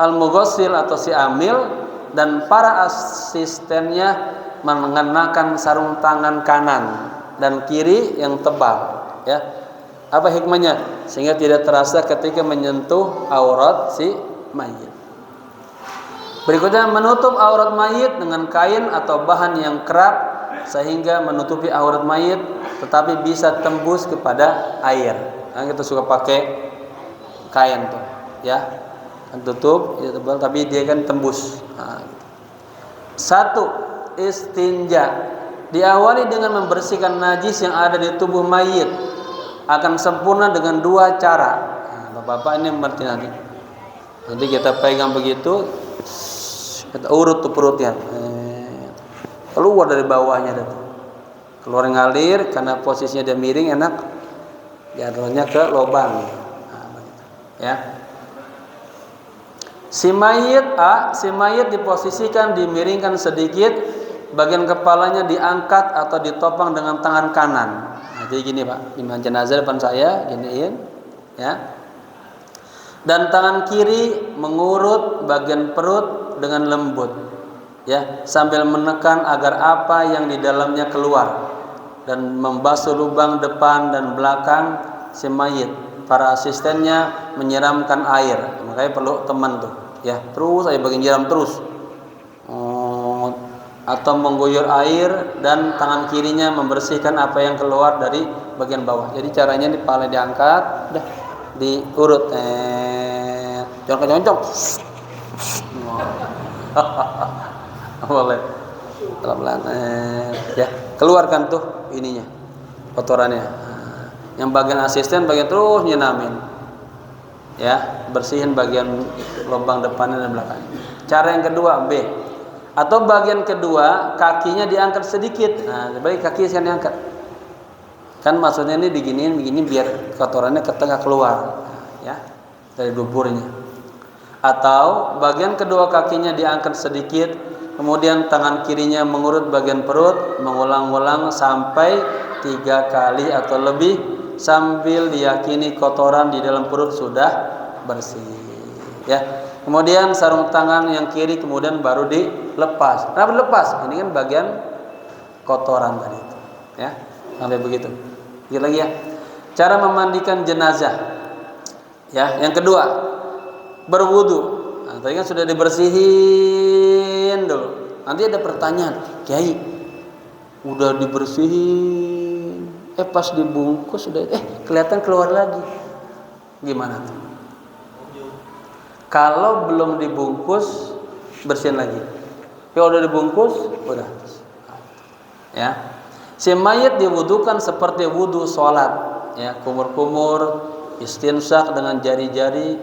al-mughassil atau si amil dan para asistennya mengenakan sarung tangan kanan dan kiri yang tebal, ya. Apa hikmahnya? Sehingga tidak terasa ketika menyentuh aurat si mayit. Berikutnya, menutup aurat mayit dengan kain atau bahan yang kerap sehingga menutupi aurat mayit tetapi bisa tembus kepada air. Nah, kita suka pakai kain tuh, ya. Kan tutup, ya tebal tapi dia kan tembus. Nah, gitu. 1. Istinja. Diawali dengan membersihkan najis yang ada di tubuh mayit. Akan sempurna dengan 2 cara. Nah, Bapak ini mengerti nanti. Nanti kita pegang begitu, kita urut tuh perutnya. Keluar dari bawahnya itu. Keluar ngalir karena posisinya dia miring enak. Jatuhnya ke lubang. Nah, begitu. Ya. Si mayit diposisikan, dimiringkan sedikit, bagian kepalanya diangkat atau ditopang dengan tangan kanan. Nah, jadi gini Pak, imam jenazah depan saya, giniin, ya. Dan tangan kiri mengurut bagian perut dengan lembut, ya, sambil menekan agar apa yang di dalamnya keluar dan membasuh lubang depan dan belakang si mayit. Para asistennya menyiramkan air, makanya perlu teman tuh. Ya, terus saya bagian nyiram terus, atau mengguyur air dan tangan kirinya membersihkan apa yang keluar dari bagian bawah. Jadi caranya di kepala diangkat, udah diurut, jangan kencang-kencang. Boleh pelan-pelan, ya, keluarkan tuh ininya, kotorannya. Yang bagian asisten bagian terus nyinamin, ya, bersihin bagian lubang depannya dan belakangnya. Cara yang kedua, B, atau bagian kedua kakinya diangkat sedikit. Nah, baik kaki saya diangkat. Kan maksudnya ini begini biar kotorannya ke tengah keluar, ya, dari duburnya. Atau bagian kedua kakinya diangkat sedikit, kemudian tangan kirinya mengurut bagian perut, mengulang-ulang sampai 3 kali atau lebih, sambil diyakini kotoran di dalam perut sudah bersih, ya. Kemudian sarung tangan yang kiri kemudian baru dilepas. Kenapa dilepas? Ini kan bagian kotoran tadi itu, ya. Sampai begitu. Sekali lagi ya. Cara memandikan jenazah. Ya, yang kedua, berwudu. Nah, tadi kan sudah dibersihin dulu. Nanti ada pertanyaan, Kiai, udah dibersihin, pas dibungkus sudah, kelihatan keluar lagi. Gimana tuh? Kalau belum dibungkus, bersihin lagi. Kalau udah dibungkus, udah. Ya. Si mayit diwudukan seperti wudu sholat, ya, kumur-kumur, istinsyak dengan jari-jari,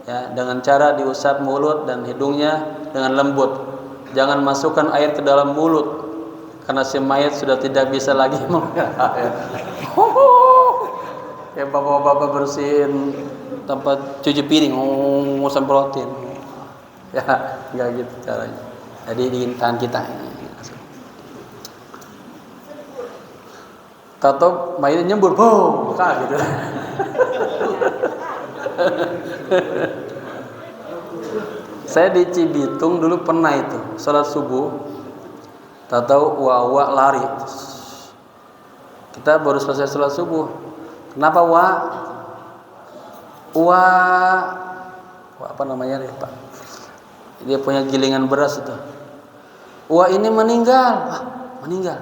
ya, dengan cara diusap mulut dan hidungnya dengan lembut. Jangan masukkan air ke dalam mulut karena si mayit sudah tidak bisa lagi ya, bapak-bapak bersihin tempat cuci piring, semprotin, ya, enggak gitu caranya. Jadi di tangan kita tato mayitnya nyembur, boom, gitu. Saya di Cibitung dulu pernah itu sholat subuh, tato wa lari. Kita baru selesai sholat subuh. Kenapa wa apa namanya nih Pak? Dia punya gilingan beras itu. Wah ini meninggal, meninggal.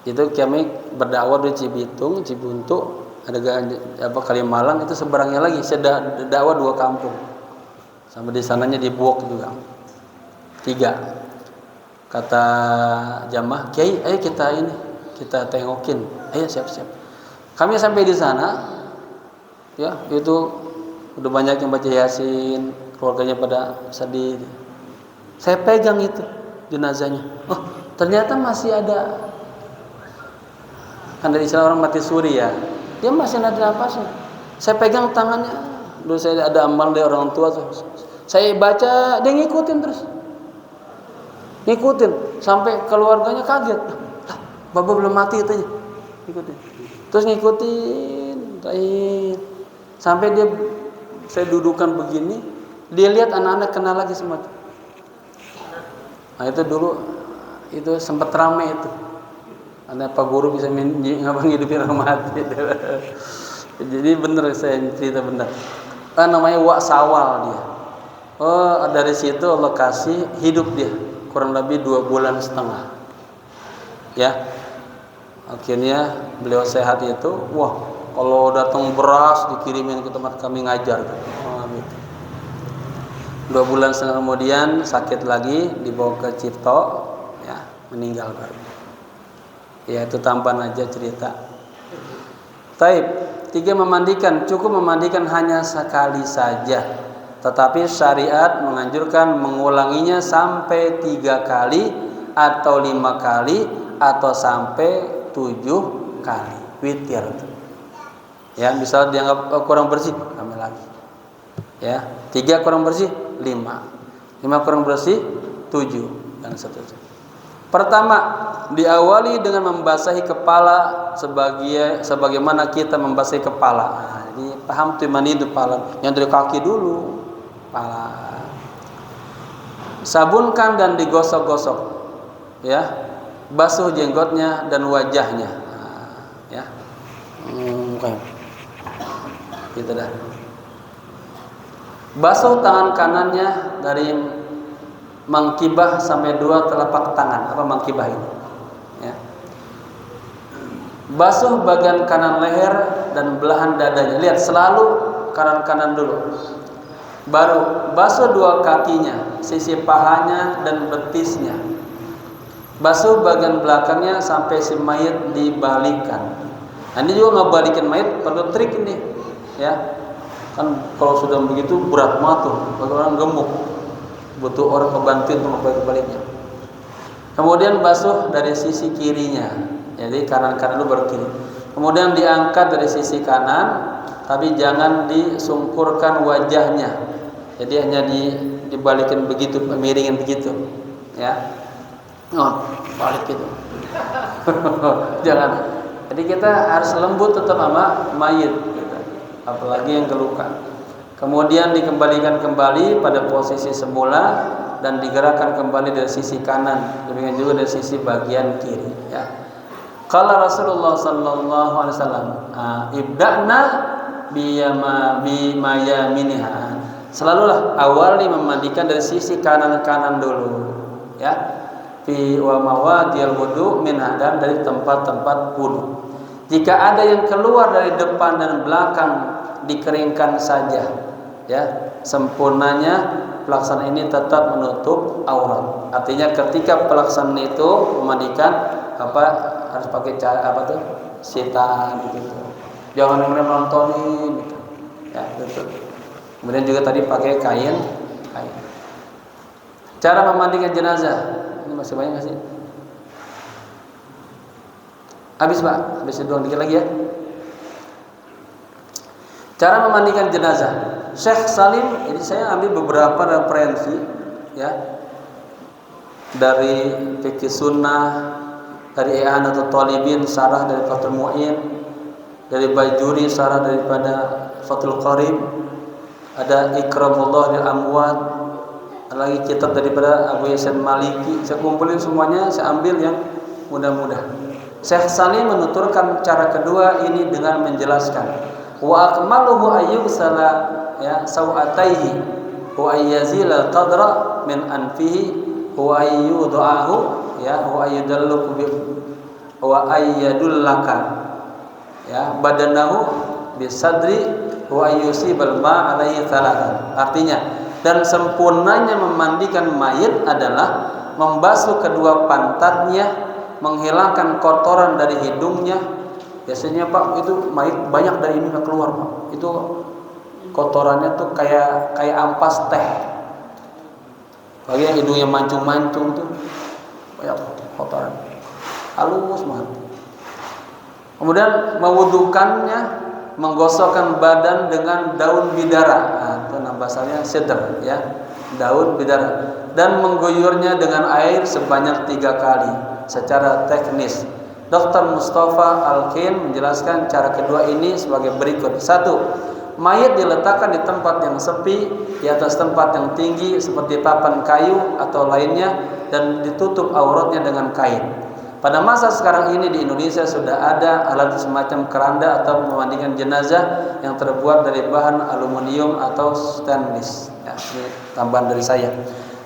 Itu kami berdakwah di Cibitung, Cibuntu, ada Kalimalang itu seberangnya lagi. Saya dakwah 2 kampung. Sampai di sananya di Buok juga. 3. Kata jamaah, Kiai, ayo kita tengokin. Ayo siap-siap. Kami sampai di sana, ya itu udah banyak yang baca Yasin, keluarganya pada sedih. Saya pegang itu jenazahnya. Oh, ternyata masih ada. Kan dari istilah orang mati suri ya. Dia masih ada napasnya. Saya pegang tangannya. Dulu saya ada amal dari orang tua. Saya baca, dia ngikutin terus. Ngikutin sampai keluarganya kaget. Bapak belum mati itu aja. Ngikutin. Terus ngikutin. Sampai saya dudukan begini, dia lihat anak-anak kenal lagi semua. Nah itu dulu itu sempat ramai itu. Ada Pak Guru bisa ngidupin orang mati. Jadi bener saya cerita bener. Namanya Wak Sawal dia. Oh dari situ Allah kasih hidup dia kurang lebih 2,5 bulan. Ya. Akhirnya beliau sehat itu, wah kalau datang beras dikirimin ke tempat kami ngajar. Oh, gitu. 2,5 bulan kemudian sakit lagi, dibawa ke Cipto, ya meninggal baru. Ya itu tambahan aja cerita. Taib. 3 memandikan, cukup memandikan hanya sekali saja. Tetapi syariat menganjurkan mengulanginya sampai 3 kali atau 5 kali atau sampai 7 kali. Witir. Ya, misal dianggap kurang bersih, ambil lagi. Ya, 3 kurang bersih, 5. 5 kurang bersih, 7 dan seterusnya. Pertama, diawali dengan membasahi kepala sebagaimana kita membasahi kepala. Nah, jadi paham tuh mandi itu kepala. Yang dari kaki dulu, kepala. Sabunkan dan digosok-gosok. Ya. Basuh jenggotnya dan wajahnya. Nah, ya. Okay. Gitu dah. Basuh tangan kanannya dari mangkibah sampai 2 telapak tangan. Apa mangkibah ini? Ya. Basuh bagian kanan leher dan belahan dadanya. Lihat selalu kanan dulu. Baru basuh 2 kakinya, sisi pahanya dan betisnya. Basuh bagian belakangnya sampai si mayit dibalikan. Nah, ini juga ngebalikin mayit perlu trik ini, ya. Kan kalau sudah begitu berat banget tuh, bagi orang gemuk. Butuh orang pembantu untuk kebalik-baliknya. Kemudian basuh dari sisi kirinya. Jadi kanan dulu baru kiri. Kemudian diangkat dari sisi kanan, tapi jangan disungkurkan wajahnya. Jadi hanya dibalikin begitu, miringin begitu, ya. Balik gitu. Jangan. Jadi kita harus lembut tetap sama mayit, gitu. Apalagi yang keluka. Kemudian dikembalikan kembali pada posisi semula dan digerakkan kembali dari sisi kanan, demikian juga dari sisi bagian kiri. Ya. Qala Rasulullah sallallahu alaihi wasallam, ibda'na bimayaminha. Selalulah awali memandikan dari sisi kanan dulu. Ya. Fi wa mawadiyal wudu minha, dan dari tempat-tempat wudu. Jika ada yang keluar dari depan dan belakang dikeringkan saja, ya. Sempurnanya pelaksanaan ini tetap menutup aurat. Artinya ketika pelaksanaan itu memandikan harus pakai sitan gitu. Jangan kemudian nontonin gitu. Ya, gitu. Kemudian juga tadi pakai kain. Cara memandikan jenazah. Ini masih banyak nggak sih? Habis Pak, habis doang dikit lagi ya. Cara memandikan jenazah. Syekh Salim, ini saya ambil beberapa referensi, ya, dari fikih sunnah, dari I'anatul Talibin, syarah dari Fathul Mu'in, dari Bajuri, syarah daripada Fathul Qarib, ada Ikramullah lil Amwat, lagi kitab daripada Abu Yasin Maliki. Saya kumpulin semuanya, saya ambil yang mudah-mudah. Syekh Salim menuturkan cara kedua ini dengan menjelaskan, wa akmaluhu ayyusala ya sawataihi wa ayyazila qadra min anfihi wa ayyudahu ya wa ayyadalluku wa ayyadullaka ya badanahu bisadri wa ayyusibal ma alaihi thalathan. Artinya, dan sempurnanya memandikan mayit adalah membasuh kedua pantatnya, menghilangkan kotoran dari hidungnya. Biasanya Pak itu mayit banyak dari ini keluar Pak. Itu kotorannya tuh kayak ampas teh. Bagian hidungnya mancung-mancung tuh banyak kotoran. Halus banget. Kemudian mewudukannya, menggosokkan badan dengan daun bidara. Nah, itu nama bahasanya sidr ya, daun bidara, dan mengguyurnya dengan air sebanyak 3 kali secara teknis. Dr. Mustafa Al-Khin menjelaskan cara kedua ini sebagai berikut. 1. Mayit diletakkan di tempat yang sepi, di atas tempat yang tinggi seperti papan kayu atau lainnya, dan ditutup auratnya dengan kain. Pada masa sekarang ini di Indonesia sudah ada alat semacam keranda atau memandikan jenazah yang terbuat dari bahan aluminium atau stainless. Ya, ini tambahan dari saya.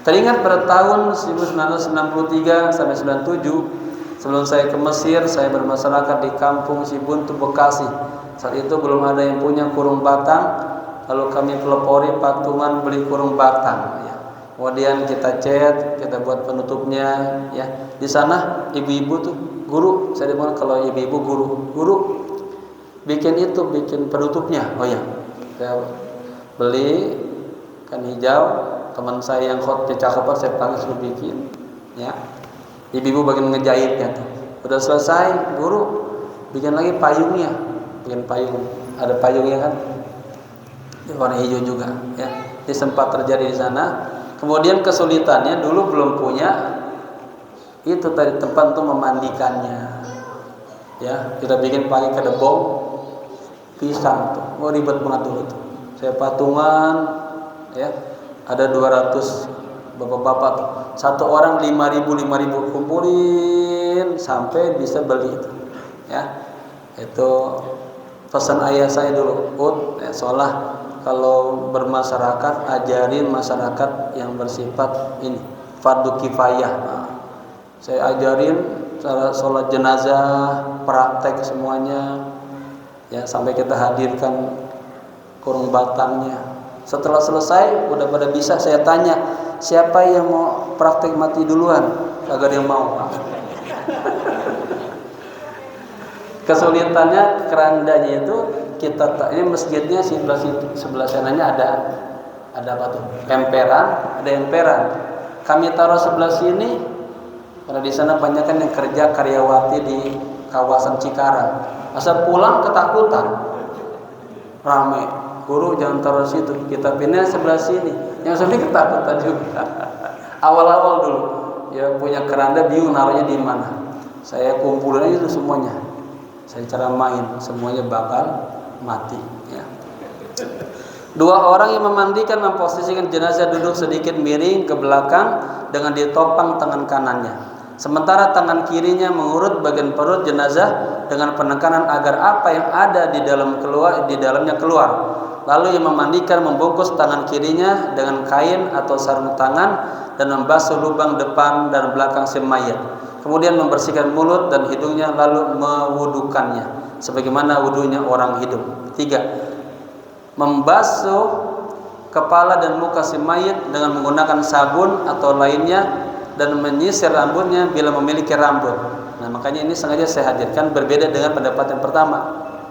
Teringat pada tahun 1993 sampai 97, sebelum saya ke Mesir, saya bermasyarakat di kampung Cibuntu, Bekasi. Saat itu belum ada yang punya kurung batang, lalu kami pelopori patungan beli kurung batang. Ya. Kemudian kita cat, kita buat penutupnya. Ya. Di sana ibu-ibu tuh guru, saya dengar kalau ibu-ibu guru bikin penutupnya. Oh ya, saya beli kan hijau. Teman saya yang cakep saya panggil suruh bikin. Ya. Ibu-ibu bagian ngejahitnya tuh. Udah selesai, guru bikin lagi payungnya. Bikin payung. Ada payungnya kan? Warna hijau juga, ya. Ini sempat terjadi di sana. Kemudian kesulitannya dulu belum punya itu tadi tempat untuk memandikannya. Ya, kita bikin pakai kedebong pisang tuh. Oh, ribet banget dulu tuh. Saya patungan ya. Ada 200 bapak-bapak tuh. Satu orang 5.000 kumpulin sampai bisa beli itu. Ya. Itu pesan ayah saya dulu. Seolah kalau bermasyarakat ajarin masyarakat yang bersifat ini fardu kifayah. Nah, saya ajarin cara sholat jenazah, praktek semuanya. Ya, sampai kita hadirkan kurung batangnya. Setelah selesai, udah pada bisa, saya tanya, siapa yang mau praktek mati duluan? Kagak ada yang mau. Kesulitannya kerandanya itu ini masjidnya sebelah sananya ada apa tuh? Ada emperan. Kami taruh sebelah sini, karena di sana banyak kan yang kerja karyawati di kawasan Cikarang. Asal pulang ketakutan, ramai. Guru jangan taruh situ, kita pindah sebelah sini. Yang sini ketakutan juga. Awal-awal dulu, ya punya keranda bingung naruhnya di mana. Saya kumpulin itu semuanya. Saya cara main, semuanya bakal mati. Ya. 2 orang yang memandikan memposisikan jenazah duduk sedikit miring ke belakang dengan ditopang tangan kanannya. Sementara tangan kirinya mengurut bagian perut jenazah dengan penekanan agar apa yang ada di dalamnya keluar. Lalu yang memandikan membungkus tangan kirinya dengan kain atau sarung tangan dan membasuh lubang depan dan belakang si mayit. Kemudian membersihkan mulut dan hidungnya lalu mewudukannya sebagaimana wudunya orang hidup. 3. Membasuh kepala dan muka si mayit dengan menggunakan sabun atau lainnya dan menyisir rambutnya bila memiliki rambut. Nah, makanya ini sengaja saya hadirkan berbeda dengan pendapat yang pertama,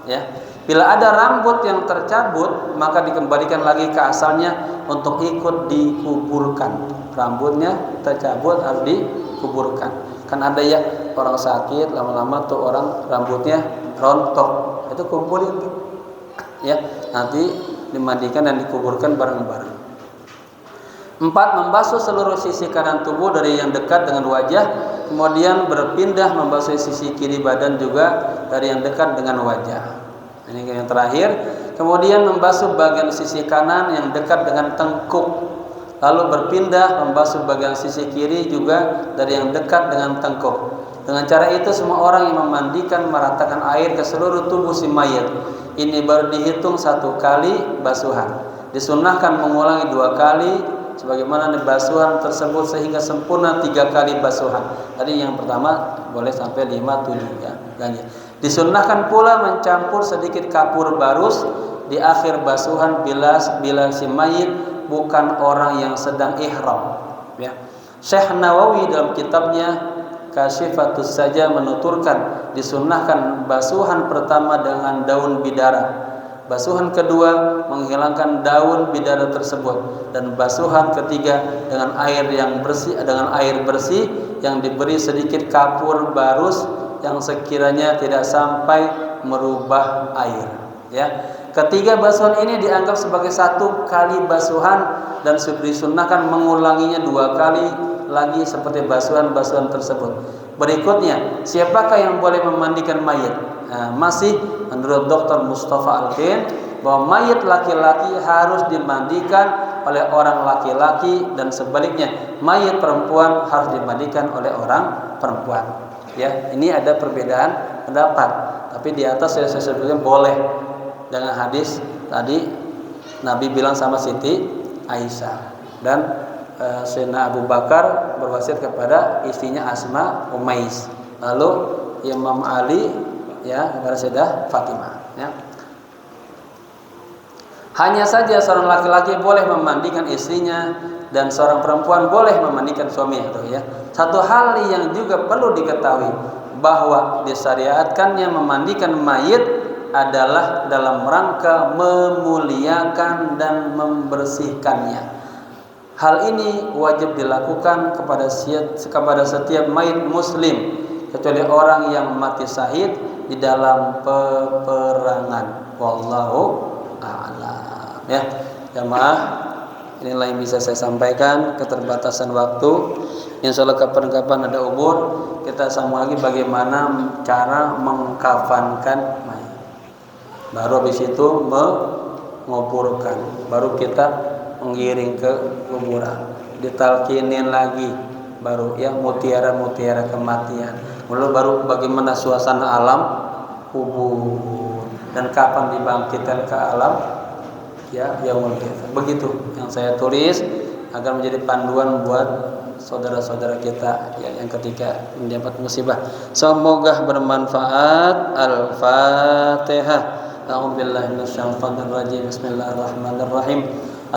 ya. Bila ada rambut yang tercabut, maka dikembalikan lagi ke asalnya untuk ikut dikuburkan. Rambutnya tercabut harus dikuburkan. Kan ada ya orang sakit lama-lama tuh orang rambutnya rontok, itu kumpulin tuh. Ya, nanti dimandikan dan dikuburkan bareng-bareng. 4. Membasuh seluruh sisi kanan tubuh dari yang dekat dengan wajah, kemudian berpindah membasuh sisi kiri badan juga dari yang dekat dengan wajah. Ini yang terakhir. Kemudian membasuh bagian sisi kanan yang dekat dengan tengkuk, lalu berpindah membasuh bagian sisi kiri juga dari yang dekat dengan tengkuk. Dengan cara itu semua orang yang memandikan meratakan air ke seluruh tubuh si mayit. Ini baru dihitung 1 kali basuhan. Disunnahkan mengulangi 2 kali sebagaimana basuhan tersebut sehingga sempurna 3 kali basuhan. Tadi yang pertama boleh sampai 5, 7 ya. Ganjil. Disunnahkan pula mencampur sedikit kapur barus di akhir basuhan bila si mayit bukan orang yang sedang ihram ya. Syekh Nawawi dalam kitabnya Kasyifatus Saja menuturkan disunnahkan basuhan pertama dengan daun bidara, basuhan kedua menghilangkan daun bidara tersebut, dan basuhan ketiga dengan air bersih yang diberi sedikit kapur barus yang sekiranya tidak sampai merubah air ya. Ketiga basuhan ini dianggap sebagai 1 kali basuhan dan disunnahkan mengulanginya 2 kali lagi seperti basuhan-basuhan tersebut. Berikutnya, siapakah yang boleh memandikan mayit? Masih menurut Dr. Mustafa Al-Qin bahwa mayit laki-laki harus dimandikan oleh orang laki-laki dan sebaliknya mayit perempuan harus dimandikan oleh orang perempuan. Ya, ini ada perbedaan pendapat. Tapi di atas saya sebutkan boleh dengan hadis tadi Nabi bilang sama Siti Aisyah dan Sayyidina Abu Bakar berwasiat kepada istrinya Asma Umais. Lalu Imam Ali ya kepada Sayyidah Fatimah ya. Hanya saja seorang laki-laki boleh memandikan istrinya dan seorang perempuan boleh memandikan suaminya ya. Satu hal yang juga perlu diketahui bahwa disyariatkannya memandikan mayit adalah dalam rangka memuliakan dan membersihkannya. Hal ini wajib dilakukan kepada setiap mayit muslim kecuali orang yang mati syahid di dalam peperangan. Wallahu a'lam. Ya, jamaah, inilah yang bisa saya sampaikan, keterbatasan waktu. Insyaallah kapan-kapan ada umur kita sambung lagi bagaimana cara mengkafankan mayit. Baru habis itu menguburkan, baru kita mengiring ke kuburan, ditalkinin lagi, baru ya mutiara-mutiara kematian. Lalu baru bagaimana suasana alam kubur dan kapan dibangkitkan ke alam ya yaumul qiyamah. Begitu yang saya tulis agar menjadi panduan buat saudara-saudara kita yang ketika mendapat musibah. Semoga bermanfaat. Al-Fatihah. A'udzubillahi minasyaitonir rajim. Bismillahirrahmanirrahim.